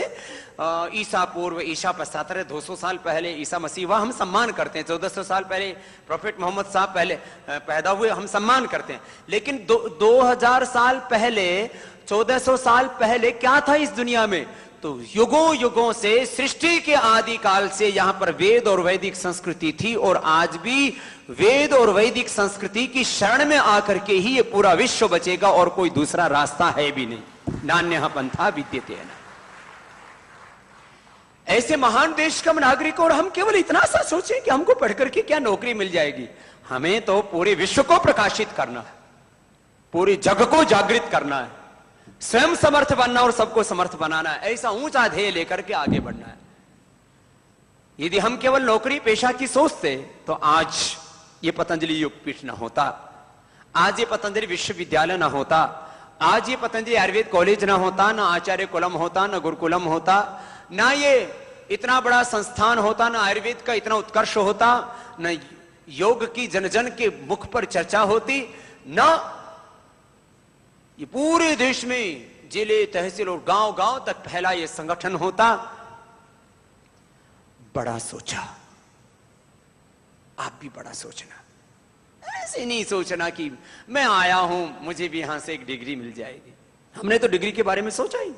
ईसा पूर्व, ईसा पश्चात 200 साल पहले ईसा मसीह, वह हम सम्मान करते हैं। 1400 साल पहले प्रोफेट मोहम्मद साहब पहले पैदा हुए, हम सम्मान करते हैं। लेकिन 2000 साल पहले, 1400 साल पहले क्या था इस दुनिया में? तो युगों युगों से, सृष्टि के आदि काल से यहां पर वेद और वैदिक संस्कृति थी। और आज भी वेद और वैदिक संस्कृति की शरण में आकर के ही ये पूरा विश्व बचेगा और कोई दूसरा रास्ता है भी नहीं। नान्यः पंथा विद्यते न। ऐसे महान देश का नागरिक, और हम केवल इतना सा सोचें कि हमको पढ़ करके क्या नौकरी मिल जाएगी। हमें तो पूरे विश्व को प्रकाशित करना है, पूरे जग को जागृत करना है, स्वयं समर्थ बनना और सबको समर्थ बनाना है। ऐसा ऊंचा ध्येय लेकर के आगे बढ़ना है। यदि हम केवल नौकरी पेशा की सोचते तो आज ये पतंजलि योगपीठ ना होता, आज ये पतंजलि विश्वविद्यालय ना होता, आज ये पतंजलि आयुर्वेद कॉलेज ना होता, ना आचार्य कुलम होता, ना गुरुकुलम होता, ना ये इतना बड़ा संस्थान होता, ना आयुर्वेद का इतना उत्कर्ष होता, ना योग की जन जन के मुख पर चर्चा होती, ना ये पूरे देश में जिले तहसील और गांव गांव तक फैला ये संगठन होता। बड़ा सोचा, आप भी बड़ा सोचना, ऐसे नहीं सोचना कि मैं आया हूं मुझे भी यहां से एक डिग्री मिल जाएगी। हमने तो डिग्री के बारे में सोचा ही,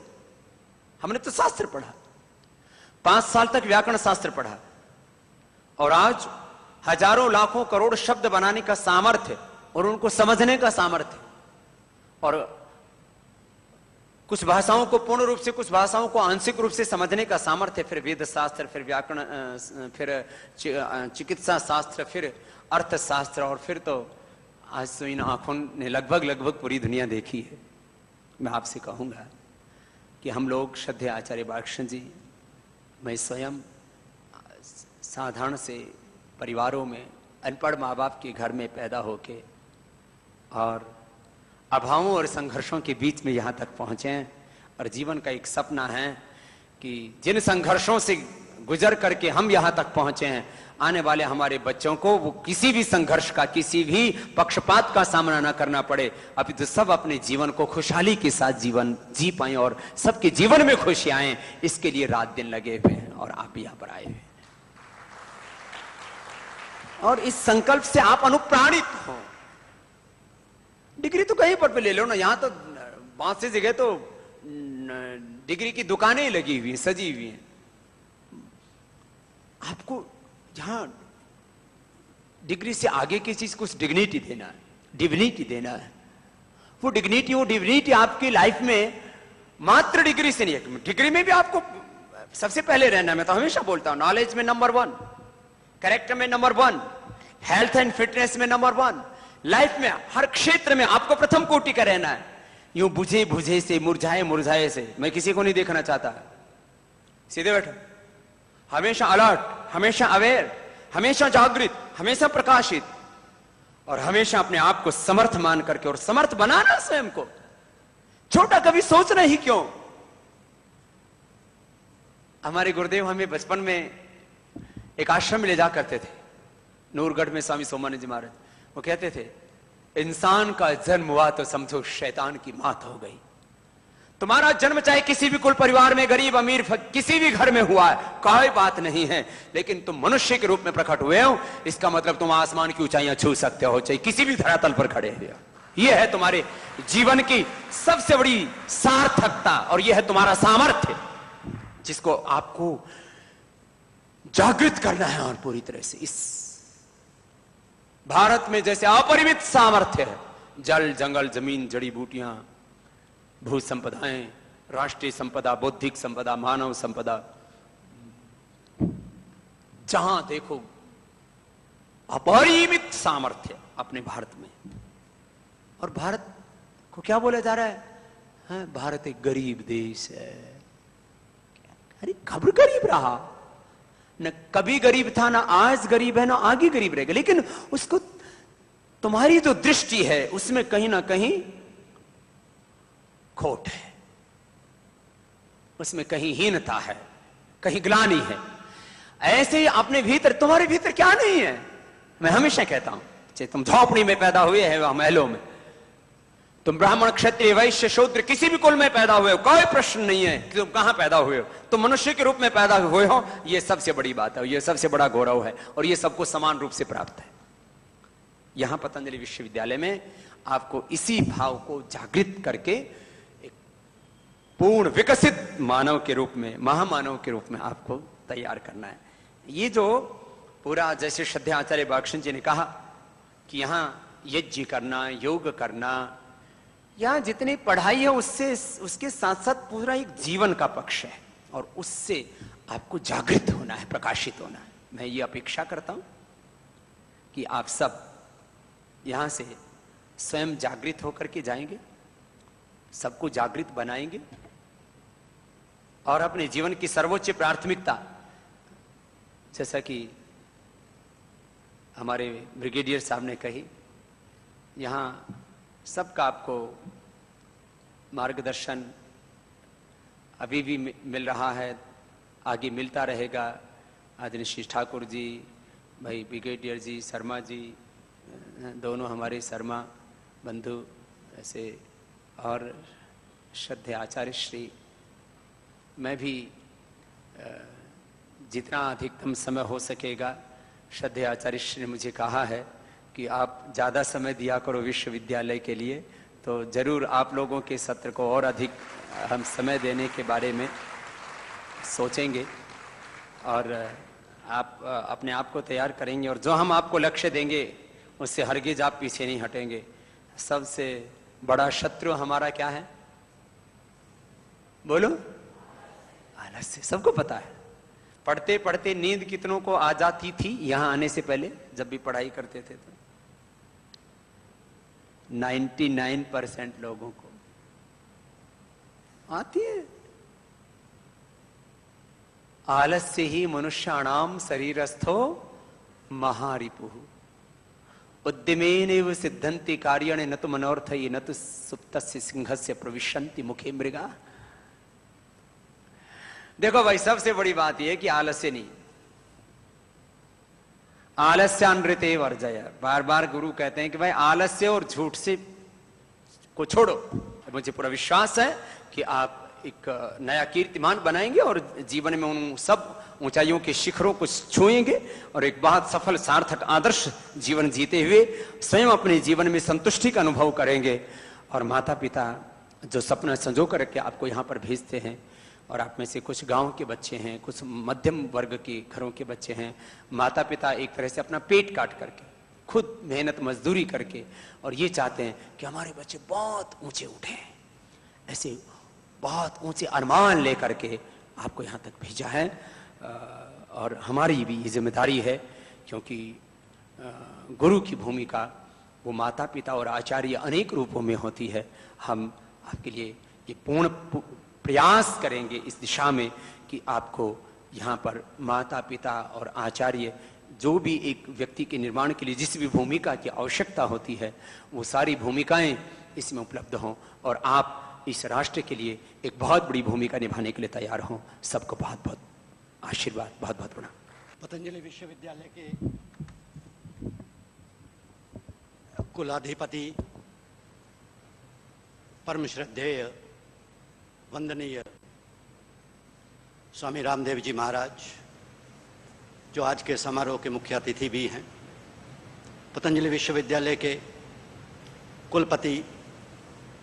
हमने तो शास्त्र पढ़ा, 5 साल तक व्याकरण शास्त्र पढ़ा, और आज हजारों लाखों करोड़ शब्द बनाने का सामर्थ्य और उनको समझने का सामर्थ्य, और कुछ भाषाओं को पूर्ण रूप से, कुछ भाषाओं को आंशिक रूप से समझने का सामर्थ्य, फिर वेद शास्त्र, फिर व्याकरण, फिर चिकित्सा शास्त्र, फिर अर्थशास्त्र, और फिर तो आज तो इन आंखों ने लगभग पूरी दुनिया देखी है। मैं आपसे कहूंगा कि हम लोग श्रद्धेय आचार्य बालकृष्ण जी, मैं स्वयं साधारण से परिवारों में अनपढ़ माँ बाप के घर में पैदा होके और अभावों और संघर्षों के बीच में यहां तक पहुंचे हैं, और जीवन का एक सपना है कि जिन संघर्षों से गुजर करके हम यहां तक पहुंचे हैं, आने वाले हमारे बच्चों को वो किसी भी संघर्ष का, किसी भी पक्षपात का सामना ना करना पड़े, अभी तो सब अपने जीवन को खुशहाली के साथ जीवन जी पाए और सबके जीवन में खुशियां आए, इसके लिए रात दिन लगे हुए हैं, और आप भी यहां पर आए हुए, और इस संकल्प से आप अनुप्राणित हो। डिग्री तो कहीं पर भी ले लो ना, यहां तो बहुत सी जगह तो डिग्री की दुकानें ही लगी हुई हैं, सजी हुई हैं। आपको जहां डिग्री से आगे की चीज कुछ डिग्निटी देना है, डिविनिटी देना है, वो डिविनिटी आपकी लाइफ में मात्र डिग्री से नहीं है। डिग्री में भी आपको सबसे पहले रहना है, मैं तो हमेशा बोलता हूं, नॉलेज में नंबर 1, कैरेक्टर में नंबर 1, हेल्थ एंड फिटनेस में नंबर 1, लाइफ में हर क्षेत्र में आपको प्रथम कोटि का रहना है। यूं बुझे से, मुरझाए से मैं किसी को नहीं देखना चाहता। सीधे बैठो, हमेशा अलर्ट, हमेशा अवेयर, हमेशा जागृत, हमेशा प्रकाशित, और हमेशा अपने आप को समर्थ मान करके, और समर्थ बनाना स्वयं को, छोटा कभी सोचना ही क्यों। हमारे गुरुदेव हमें बचपन में एक आश्रम में ले जा करते थे, नूरगढ़ में स्वामी सोमानंद जी महाराज। वो कहते थे, इंसान का जन्म हुआ तो समझो शैतान की मौत हो गई। तुम्हारा जन्म चाहे किसी भी कुल परिवार में, गरीब अमीर किसी भी घर में हुआ है, कोई बात नहीं है, लेकिन तुम मनुष्य के रूप में प्रकट हुए हो, इसका मतलब तुम आसमान की ऊंचाइयां छू सकते हो, चाहे किसी भी धरातल पर खड़े हो। यह है तुम्हारे जीवन की सबसे बड़ी सार्थकता, और यह है तुम्हारा सामर्थ्य, जिसको आपको जागृत करना है। और पूरी तरह से इस भारत में जैसे अपरिमित सामर्थ्य है, जल, जंगल, जमीन, जड़ी बूटियां, भू संपदाएं, राष्ट्रीय संपदा, बौद्धिक संपदा, मानव संपदा, जहां देखो अपरिमित सामर्थ्य अपने भारत में। और भारत को क्या बोला जा रहा है? भारत एक गरीब देश है। अरे कब गरीब रहा? न कभी गरीब था, ना आज गरीब है, ना आगे गरीब रहेगा। लेकिन उसको, तुम्हारी जो दृष्टि है उसमें कहीं ना कहीं खोट है, उसमें कहीं हीनता है, कहीं ग्लानि है। ऐसे ही अपने भीतर, तुम्हारे भीतर क्या नहीं है? मैं हमेशा कहता हूं, चाहे तुम झोपड़ी में पैदा हुए हैं वह महलों में, तुम ब्राह्मण, क्षत्रिय, वैश्य, शूद्र किसी भी कुल में पैदा हुए हो, कोई प्रश्न नहीं है कि तुम कहां पैदा हुए हो, तुम मनुष्य के रूप में पैदा हुए हो। यह सबसे बड़ी बात है, यह सबसे बड़ा गौरव है, और यह सबको समान रूप से प्राप्त है। यहां पतंजलि विश्वविद्यालय में आपको इसी भाव को जागृत करके एक पूर्ण विकसित मानव के रूप में, महामानव के रूप में आपको तैयार करना है। ये जो पूरा, जैसे श्रद्धेय आचार्य बालकृष्ण जी ने कहा कि यहां यज्ञ करना, योग करना, यहां जितनी पढ़ाई है उससे, उसके साथ साथ पूरा एक जीवन का पक्ष है, और उससे आपको जागृत होना है, प्रकाशित होना है। मैं ये अपेक्षा करता हूं कि आप सब यहां से स्वयं जागृत होकर के जाएंगे, सबको जागृत बनाएंगे, और अपने जीवन की सर्वोच्च प्राथमिकता, जैसा कि हमारे ब्रिगेडियर साहब ने कही, यहां सबका आपको मार्गदर्शन अभी भी मिल रहा है, आगे मिलता रहेगा। आदरणीय श्री ठाकुर जी, भाई ब्रिगेडियर जी, शर्मा जी, दोनों हमारे शर्मा बंधु ऐसे, और श्रद्धेय आचार्य श्री, मैं भी जितना अधिकतम समय हो सकेगा, श्रद्धेय आचार्य श्री ने मुझे कहा है कि आप ज़्यादा समय दिया करो विश्वविद्यालय के लिए, तो ज़रूर आप लोगों के सत्र को और अधिक हम समय देने के बारे में सोचेंगे और आप अपने आप को तैयार करेंगे, और जो हम आपको लक्ष्य देंगे उससे हरगिज आप पीछे नहीं हटेंगे। सबसे बड़ा शत्रु हमारा क्या है? बोलो। आलस्य। सबको पता है। पढ़ते पढ़ते नींद कितनों को आ जाती थी यहां आने से पहले, जब भी पढ़ाई करते थे तो? 99% लोगों को आती है। आलस्य ही मनुष्याणाम शरीरस्थो महारिपुः उद्यमेनैव सिद्धन्ति कार्याणि न तु मनोर्थैः न तु सुप्तस्य सिंहस्य प्रविशन्ति मुखे मृगा। देखो भाई, सबसे बड़ी बात यह है कि आलस्य नहीं, आलस्यानृते वर्जय। बार बार गुरु कहते हैं कि भाई आलस्य और झूठ से को छोड़ो। मुझे पूरा विश्वास है कि आप एक नया कीर्तिमान बनाएंगे और जीवन में उन सब ऊंचाइयों के शिखरों को छुएंगे और एक बहुत सफल सार्थक आदर्श जीवन जीते हुए स्वयं अपने जीवन में संतुष्टि का अनुभव करेंगे। और माता पिता जो सपना संजो करके आपको यहाँ पर भेजते हैं, और आप में से कुछ गांव के बच्चे हैं, कुछ मध्यम वर्ग के घरों के बच्चे हैं, माता पिता एक तरह से अपना पेट काट करके, खुद मेहनत मजदूरी करके, और ये चाहते हैं कि हमारे बच्चे बहुत ऊंचे उठें, ऐसे बहुत ऊंचे अरमान लेकर के आपको यहाँ तक भेजा है। और हमारी भी ये जिम्मेदारी है, क्योंकि गुरु की भूमिका वो माता पिता और आचार्य अनेक रूपों में होती है। हम आपके लिए ये पूर्ण प्रयास करेंगे इस दिशा में कि आपको यहाँ पर माता पिता और आचार्य जो भी एक व्यक्ति के निर्माण के लिए जिस भी भूमिका की आवश्यकता होती है, वो सारी भूमिकाएं इसमें उपलब्ध हों और आप इस राष्ट्र के लिए एक बहुत बड़ी भूमिका निभाने के लिए तैयार हों। सबको बहुत बहुत आशीर्वाद, बहुत बहुत प्रणाम। पतंजलि विश्वविद्यालय के कुलाधिपति, परम श्रद्धेय वंदनीय स्वामी रामदेव जी महाराज, जो आज के समारोह के मुख्य अतिथि भी हैं, पतंजलि विश्वविद्यालय के कुलपति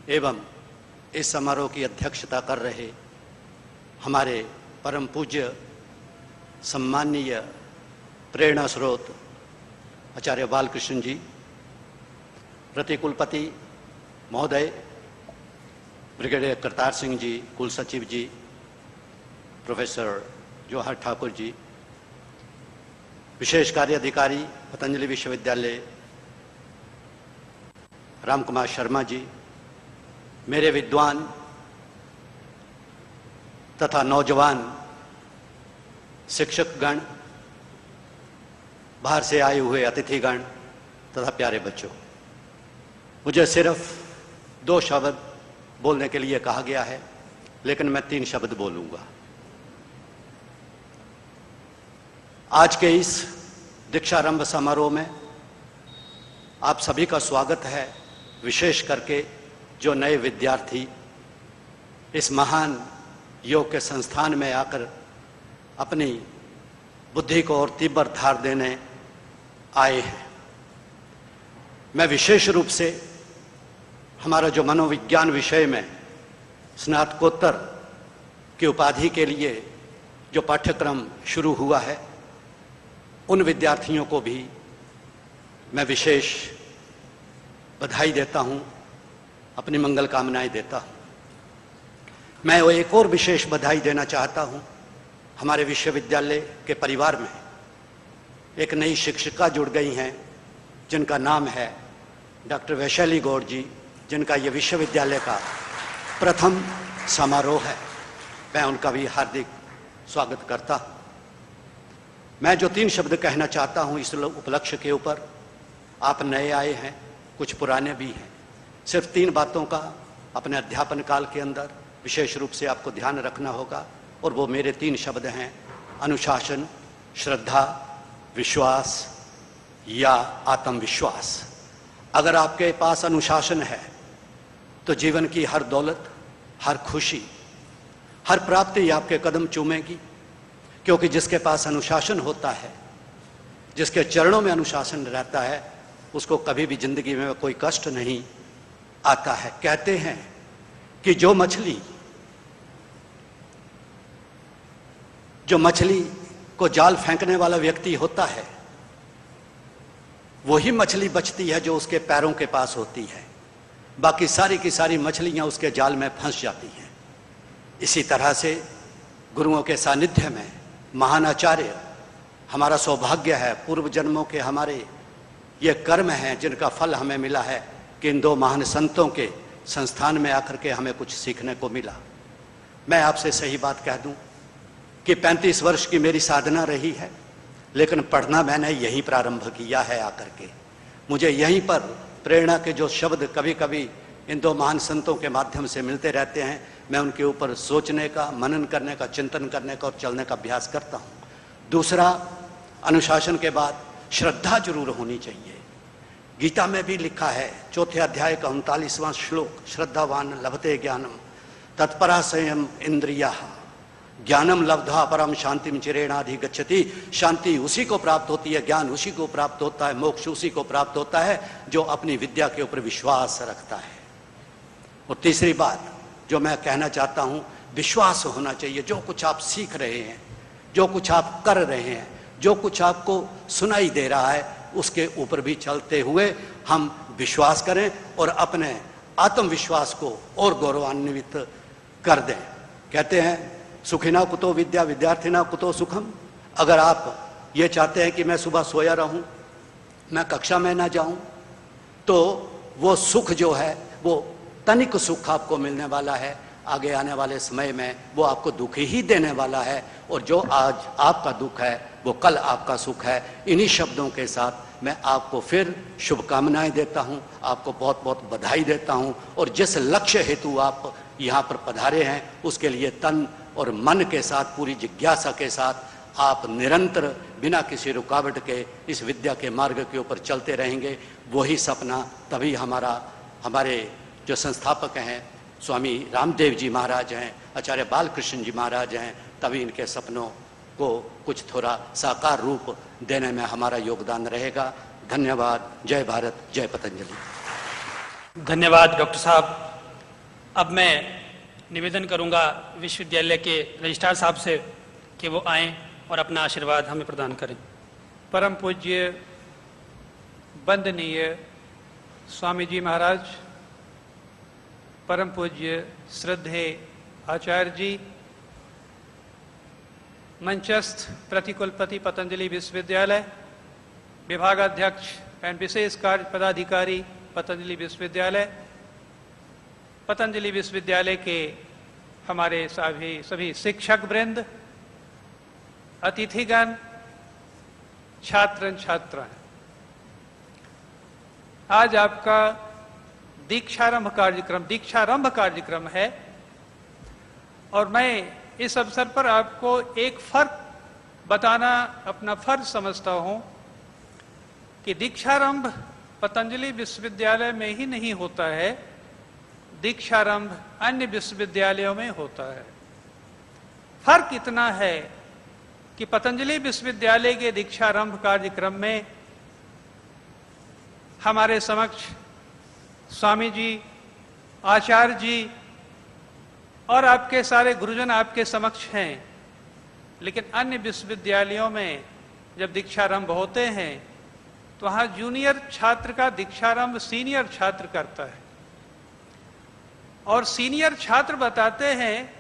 एवं इस समारोह की अध्यक्षता कर रहे हमारे परम पूज्य सम्माननीय प्रेरणा स्रोत आचार्य बालकृष्ण जी, प्रतिकुलपति महोदय ब्रिगेडियर करतार सिंह जी, कुल सचिव जी प्रोफेसर जवाहर ठाकुर जी, विशेष कार्य अधिकारी पतंजलि विश्वविद्यालय राम कुमार शर्मा जी, मेरे विद्वान तथा नौजवान शिक्षकगण, बाहर से आए हुए अतिथिगण तथा प्यारे बच्चों, मुझे सिर्फ 2 शब्द बोलने के लिए कहा गया है, लेकिन मैं 3 शब्द बोलूंगा। आज के इस दीक्षारंभ समारोह में आप सभी का स्वागत है, विशेष करके जो नए विद्यार्थी इस महान योग के संस्थान में आकर अपनी बुद्धि को और तीव्र धार देने आए हैं। मैं विशेष रूप से हमारा जो मनोविज्ञान विषय में स्नातकोत्तर की उपाधि के लिए जो पाठ्यक्रम शुरू हुआ है, उन विद्यार्थियों को भी मैं विशेष बधाई देता हूं, अपनी मंगल कामनाएं देता हूं। मैं वो एक और विशेष बधाई देना चाहता हूं, हमारे विश्वविद्यालय के परिवार में एक नई शिक्षिका जुड़ गई हैं, जिनका नाम है डॉक्टर वैशाली गौड़ जी, जिनका ये विश्वविद्यालय का प्रथम समारोह है। मैं उनका भी हार्दिक स्वागत करता हूं। मैं जो 3 शब्द कहना चाहता हूं इस उपलक्ष्य के ऊपर, आप नए आए हैं, कुछ पुराने भी हैं, सिर्फ 3 बातों का अपने अध्यापन काल के अंदर विशेष रूप से आपको ध्यान रखना होगा, और वो मेरे 3 शब्द हैं: अनुशासन, श्रद्धा, विश्वास या आत्मविश्वास। अगर आपके पास अनुशासन है तो जीवन की हर दौलत, हर खुशी, हर प्राप्ति आपके कदम चूमेगी, क्योंकि जिसके पास अनुशासन होता है, जिसके चरणों में अनुशासन रहता है, उसको कभी भी जिंदगी में कोई कष्ट नहीं आता है। कहते हैं कि जो मछली को जाल फेंकने वाला व्यक्ति होता है, वही मछली बचती है जो उसके पैरों के पास होती है, बाकी सारी की सारी मछलियां उसके जाल में फंस जाती हैं। इसी तरह से गुरुओं के सानिध्य में महान आचार्य हमारा सौभाग्य है, पूर्व जन्मों के हमारे ये कर्म हैं जिनका फल हमें मिला है कि इन 2 महान संतों के संस्थान में आकर के हमें कुछ सीखने को मिला। मैं आपसे सही बात कह दूं कि 35 वर्ष की मेरी साधना रही है, लेकिन पढ़ना मैंने यहीं प्रारंभ किया है आकर के। मुझे यहीं पर प्रेरणा के जो शब्द कभी कभी इन 2 महान संतों के माध्यम से मिलते रहते हैं, मैं उनके ऊपर सोचने का, मनन करने का, चिंतन करने का और चलने का अभ्यास करता हूँ। दूसरा, अनुशासन के बाद श्रद्धा जरूर होनी चाहिए। गीता में भी लिखा है, 4थे अध्याय का 39वां श्लोक, श्रद्धावान लभते ज्ञानम तत्परा संयम इंद्रिया ज्ञानम लब्धा परम शांतिम चिरेणाधिगच्छति। शांति उसी को प्राप्त होती है, ज्ञान उसी को प्राप्त होता है, मोक्ष उसी को प्राप्त होता है जो अपनी विद्या के ऊपर विश्वास रखता है। और तीसरी बात जो मैं कहना चाहता हूं, विश्वास होना चाहिए। जो कुछ आप सीख रहे हैं, जो कुछ आप कर रहे हैं, जो कुछ आपको सुनाई दे रहा है, उसके ऊपर भी चलते हुए हम विश्वास करें और अपने आत्मविश्वास को और गौरवान्वित कर दें। कहते हैं सुखिना कुतो विद्या विद्यार्थिना कुतो सुखम। अगर आप ये चाहते हैं कि मैं सुबह सोया रहूं, मैं कक्षा में ना जाऊं, तो वो सुख जो है वो तनिक सुख आपको मिलने वाला है, आगे आने वाले समय में वो आपको दुख ही देने वाला है, और जो आज आपका दुख है वो कल आपका सुख है। इन्हीं शब्दों के साथ मैं आपको फिर शुभकामनाएं देता हूं, आपको बहुत बहुत बधाई देता हूं, और जिस लक्ष्य हेतु आप यहाँ पर पधारे हैं उसके लिए तन और मन के साथ, पूरी जिज्ञासा के साथ आप निरंतर बिना किसी रुकावट के इस विद्या के मार्ग के ऊपर चलते रहेंगे। वही सपना तभी हमारे जो संस्थापक हैं स्वामी रामदेव जी महाराज हैं, आचार्य बालकृष्ण जी महाराज हैं, तभी इनके सपनों को कुछ थोड़ा साकार रूप देने में हमारा योगदान रहेगा। धन्यवाद। जय भारत, जय पतंजलि। धन्यवाद डॉक्टर साहब। अब मैं निवेदन करूंगा विश्वविद्यालय के रजिस्ट्रार साहब से कि वो आएं और अपना आशीर्वाद हमें प्रदान करें। परम पूज्य वंदनीय स्वामी जी महाराज, परम पूज्य श्रद्धेय आचार्य जी, मंचस्थ प्रतिकुलपति पतंजलि विश्वविद्यालय, विभागाध्यक्ष एवं विशेष कार्य पदाधिकारी पतंजलि विश्वविद्यालय, पतंजलि विश्वविद्यालय के हमारे सभी शिक्षक वृंद, अतिथिगण, छात्र छात्राएं, आज आपका दीक्षारंभ कार्यक्रम है, और मैं इस अवसर पर आपको एक फर्क बताना अपना फर्ज समझता हूं कि दीक्षारंभ पतंजलि विश्वविद्यालय में ही नहीं होता है, दीक्षारंभ अन्य विश्वविद्यालयों में होता है। फर्क इतना है कि पतंजलि विश्वविद्यालय के दीक्षारंभ कार्यक्रम में हमारे समक्ष स्वामी जी, आचार्य जी और आपके सारे गुरुजन आपके समक्ष हैं, लेकिन अन्य विश्वविद्यालयों में जब दीक्षारंभ होते हैं तो वहाँ जूनियर छात्र का दीक्षारंभ सीनियर छात्र करता है, और सीनियर छात्र बताते हैं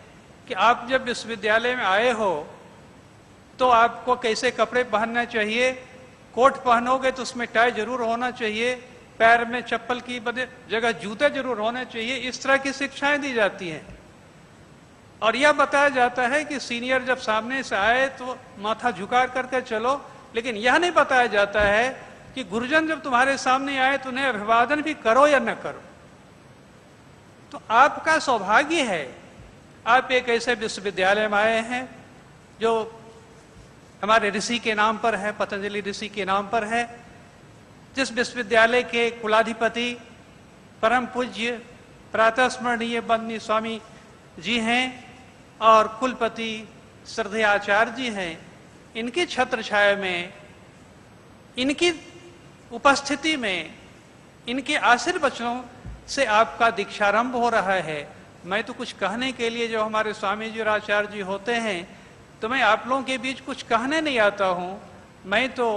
कि आप जब विश्वविद्यालय में आए हो तो आपको कैसे कपड़े पहनना चाहिए, कोट पहनोगे तो उसमें टाई जरूर होना चाहिए, पैर में चप्पल की जगह जूते जरूर होने चाहिए, इस तरह की शिक्षाएं दी जाती हैं। और यह बताया जाता है कि सीनियर जब सामने से आए तो माथा झुका करके चलो, लेकिन यह नहीं बताया जाता है कि गुरुजन जब तुम्हारे सामने आए तो उन्हें अभिवादन भी करो या न करो। तो आपका सौभाग्य है, आप एक ऐसे विश्वविद्यालय में आए हैं जो हमारे ऋषि के नाम पर है, पतंजलि ऋषि के नाम पर है, जिस विश्वविद्यालय के कुलाधिपति परम पूज्य प्रातः स्मरणीय बंदनी स्वामी जी हैं और कुलपति श्रद्धेय आचार्य जी हैं। इनकी छत्र छाया में, इनकी उपस्थिति में, इनके आशीर्वचनों से आपका दीक्षारंभ हो रहा है। मैं तो कुछ कहने के लिए, जो हमारे स्वामी जी और आचार्य जी होते हैं, तो मैं आप लोगों के बीच कुछ कहने नहीं आता हूं। मैं तो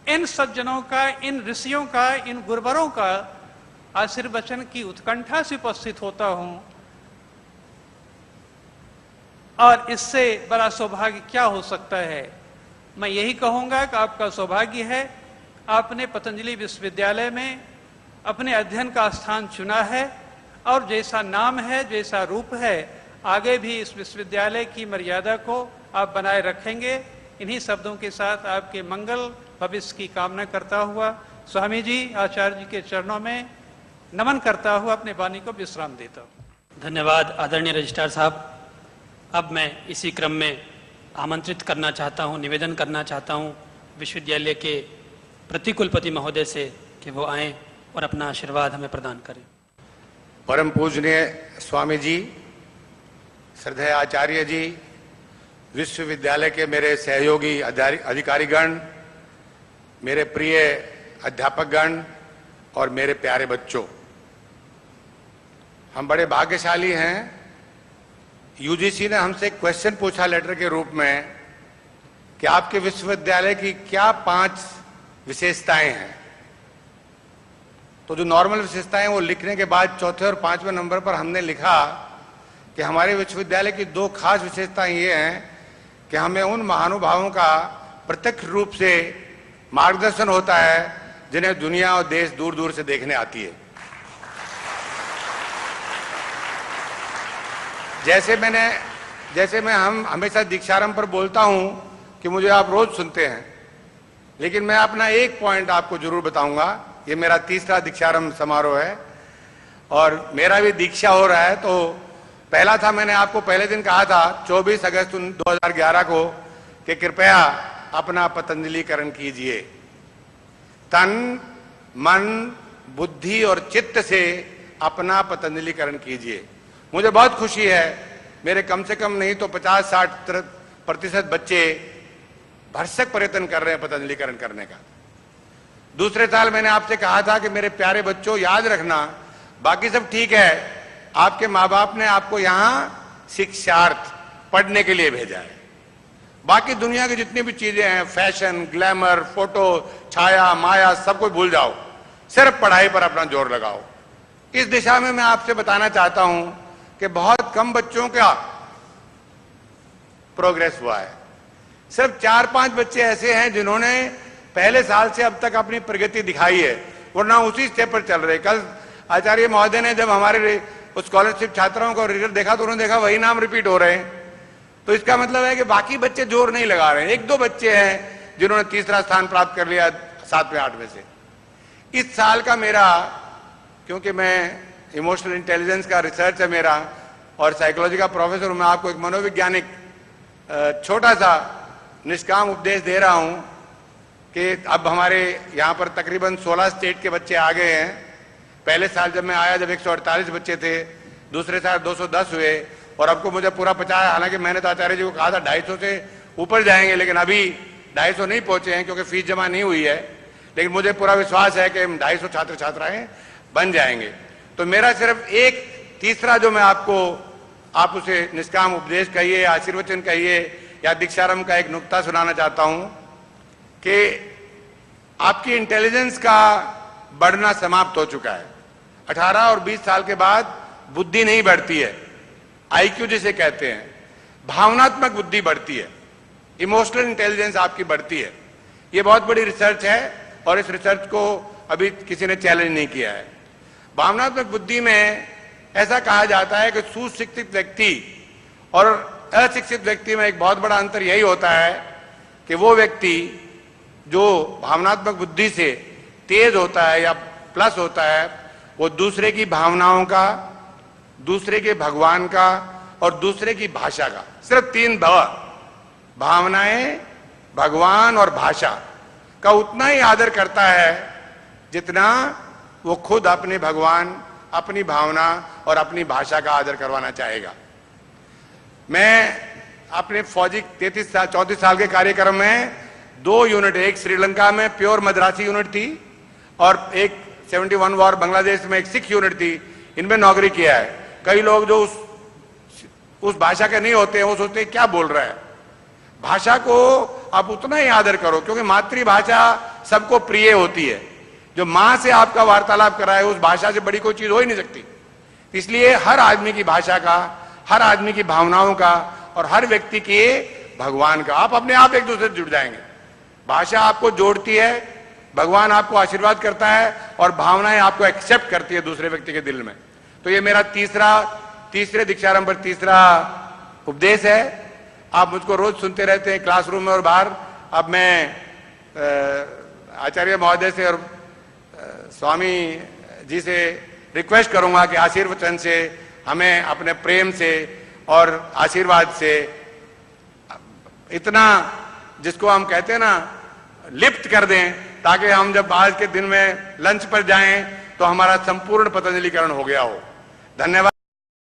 इन सज्जनों का, इन ऋषियों का, इन गुरुवरों का आशीर्वचन की उत्कंठा से उपस्थित होता हूं, और इससे बड़ा सौभाग्य क्या हो सकता है। मैं यही कहूंगा कि आपका सौभाग्य है, आपने पतंजलि विश्वविद्यालय में अपने अध्ययन का स्थान चुना है, और जैसा नाम है, जैसा रूप है, आगे भी इस विश्वविद्यालय की मर्यादा को आप बनाए रखेंगे। इन्हीं शब्दों के साथ आपके मंगल भविष्य की कामना करता हुआ स्वामी जी, आचार्य जी के चरणों में नमन करता हुआ अपने वाणी को विश्राम देता हूँ। धन्यवाद आदरणीय रजिस्ट्रार साहब। अब मैं इसी क्रम में आमंत्रित करना चाहता हूँ, निवेदन करना चाहता हूँ विश्वविद्यालय के प्रतिकुलपति महोदय से कि वो आएं और अपना आशीर्वाद हमें प्रदान करें। परम पूजनीय स्वामी जी, श्रद्धेय आचार्य जी, विश्वविद्यालय के मेरे सहयोगी अधिकारीगण, मेरे प्रिय अध्यापकगण और मेरे प्यारे बच्चों, हम बड़े भाग्यशाली हैं। यूजीसी ने हमसे क्वेश्चन पूछा लेटर के रूप में कि आपके विश्वविद्यालय की क्या 5 विशेषताएं हैं। तो जो नॉर्मल विशेषताएं वो लिखने के बाद चौथे और 5वें नंबर पर हमने लिखा कि हमारे विश्वविद्यालय की 2 खास विशेषताएं ये हैं कि हमें उन महानुभावों का प्रत्यक्ष रूप से मार्गदर्शन होता है जिन्हें दुनिया और देश दूर दूर से देखने आती है। जैसे मैं हम हमेशा दीक्षारंभ पर बोलता हूं कि मुझे आप रोज सुनते हैं, लेकिन मैं अपना एक पॉइंट आपको जरूर बताऊंगा। ये मेरा 3रा दीक्षारंभ समारोह है और मेरा भी दीक्षा हो रहा है। तो पहला था, मैंने आपको पहले दिन कहा था 24 अगस्त 2011 को कि कृपया अपना पतंजलिकरण कीजिए। तन, मन, बुद्धि और चित्त से अपना पतंजलिकरण कीजिए। मुझे बहुत खुशी है, मेरे कम से कम नहीं तो 50-60% बच्चे भरसक प्रयत्न कर रहे हैं पतंजलिकरण करने का। दूसरे साल मैंने आपसे कहा था कि मेरे प्यारे बच्चों, याद रखना, बाकी सब ठीक है, आपके माँ बाप ने आपको यहां शिक्षार्थ पढ़ने के लिए भेजा है। बाकी दुनिया की जितनी भी चीजें हैं, फैशन, ग्लैमर, फोटो, छाया, माया, सब कुछ भूल जाओ, सिर्फ पढ़ाई पर अपना जोर लगाओ। इस दिशा में मैं आपसे बताना चाहता हूं कि बहुत कम बच्चों का प्रोग्रेस हुआ है। सिर्फ 4-5 बच्चे ऐसे हैं जिन्होंने पहले साल से अब तक अपनी प्रगति दिखाई है, वरना उसी स्टेप पर चल रहे। कल आचार्य महोदय ने जब हमारे स्कॉलरशिप छात्राओं का रिजल्ट देखा तो उन्होंने देखा वही नाम रिपीट हो रहे हैं। तो इसका मतलब है कि बाकी बच्चे जोर नहीं लगा रहे हैं। 1-2 बच्चे हैं जिन्होंने 3रा स्थान प्राप्त कर लिया 7वें-8वें से। इस साल का मेरा, क्योंकि मैं इमोशनल इंटेलिजेंस का रिसर्च है मेरा और साइकोलॉजी का प्रोफेसर हूं, मैं आपको एक मनोवैज्ञानिक छोटा सा निष्काम उपदेश दे रहा हूं कि अब हमारे यहाँ पर तकरीबन 16 स्टेट के बच्चे आ गए हैं। पहले साल जब मैं आया, जब 148 बच्चे थे, दूसरे साल 210 हुए और अब को मुझे पूरा 50। हालांकि मैंने तो आचार्य जी को कहा था 250 से ऊपर जाएंगे, लेकिन अभी 250 नहीं पहुंचे हैं क्योंकि फीस जमा नहीं हुई है। लेकिन मुझे पूरा विश्वास है कि हम 250 छात्र छात्राएं बन जाएंगे। तो मेरा सिर्फ एक 3रा जो मैं आपको, आप उसे निष्काम उपदेश कहिए, आशीर्वचन कहिए या दीक्षारंभ का एक नुक्ता सुनाना चाहता हूं कि आपकी इंटेलिजेंस का बढ़ना समाप्त हो चुका है। 18 और 20 साल के बाद बुद्धि नहीं बढ़ती है, आईक्यू जिसे कहते हैं, भावनात्मक बुद्धि बढ़ती है, इमोशनल इंटेलिजेंस आपकी बढ़ती है। ये बहुत बड़ी रिसर्च है और इस रिसर्च को अभी किसी ने चैलेंज नहीं किया है। भावनात्मक बुद्धि में ऐसा कहा जाता है कि सुशिक्षित व्यक्ति और अशिक्षित व्यक्ति में एक बहुत बड़ा अंतर यही होता है कि वो व्यक्ति जो भावनात्मक बुद्धि से तेज होता है या प्लस होता है, वो दूसरे की भावनाओं का, दूसरे के भगवान का और दूसरे की भाषा का, सिर्फ 3 भावनाएं, भगवान और भाषा का उतना ही आदर करता है जितना वो खुद अपने भगवान, अपनी भावना और अपनी भाषा का आदर करवाना चाहेगा। मैं अपने फौजी 34 साल के कार्यक्रम में 2 यूनिट, एक श्रीलंका में प्योर मद्रासी यूनिट थी और एक 71 वॉर बांग्लादेश में एक सिख यूनिट थी, इनमें नौकरी किया है। कई लोग जो उस भाषा के नहीं होते हैं वो सोचते हैं क्या बोल रहा है। भाषा को आप उतना ही आदर करो, क्योंकि मातृभाषा सबको प्रिय होती है। जो मां से आपका वार्तालाप कराए उस भाषा से बड़ी कोई चीज हो ही नहीं सकती। इसलिए हर आदमी की भाषा का, हर आदमी की भावनाओं का और हर व्यक्ति के भगवान का, आप अपने आप एक दूसरे से जुड़ जाएंगे। भाषा आपको जोड़ती है, भगवान आपको आशीर्वाद करता है और भावनाएं आपको एक्सेप्ट करती है दूसरे व्यक्ति के दिल में। तो ये मेरा तीसरे दीक्षारंभ पर तीसरा उपदेश है। आप मुझको रोज सुनते रहते हैं क्लासरूम में और बाहर। अब मैं आचार्य महोदय से और स्वामी जी से रिक्वेस्ट करूंगा कि आशीर्वचन से हमें अपने प्रेम से और आशीर्वाद से इतना, जिसको हम कहते हैं ना, लिप्त कर दें, ताकि हम जब आज के दिन में लंच पर जाएं तो हमारा संपूर्ण पतंजलिकरण हो गया हो। धन्यवाद।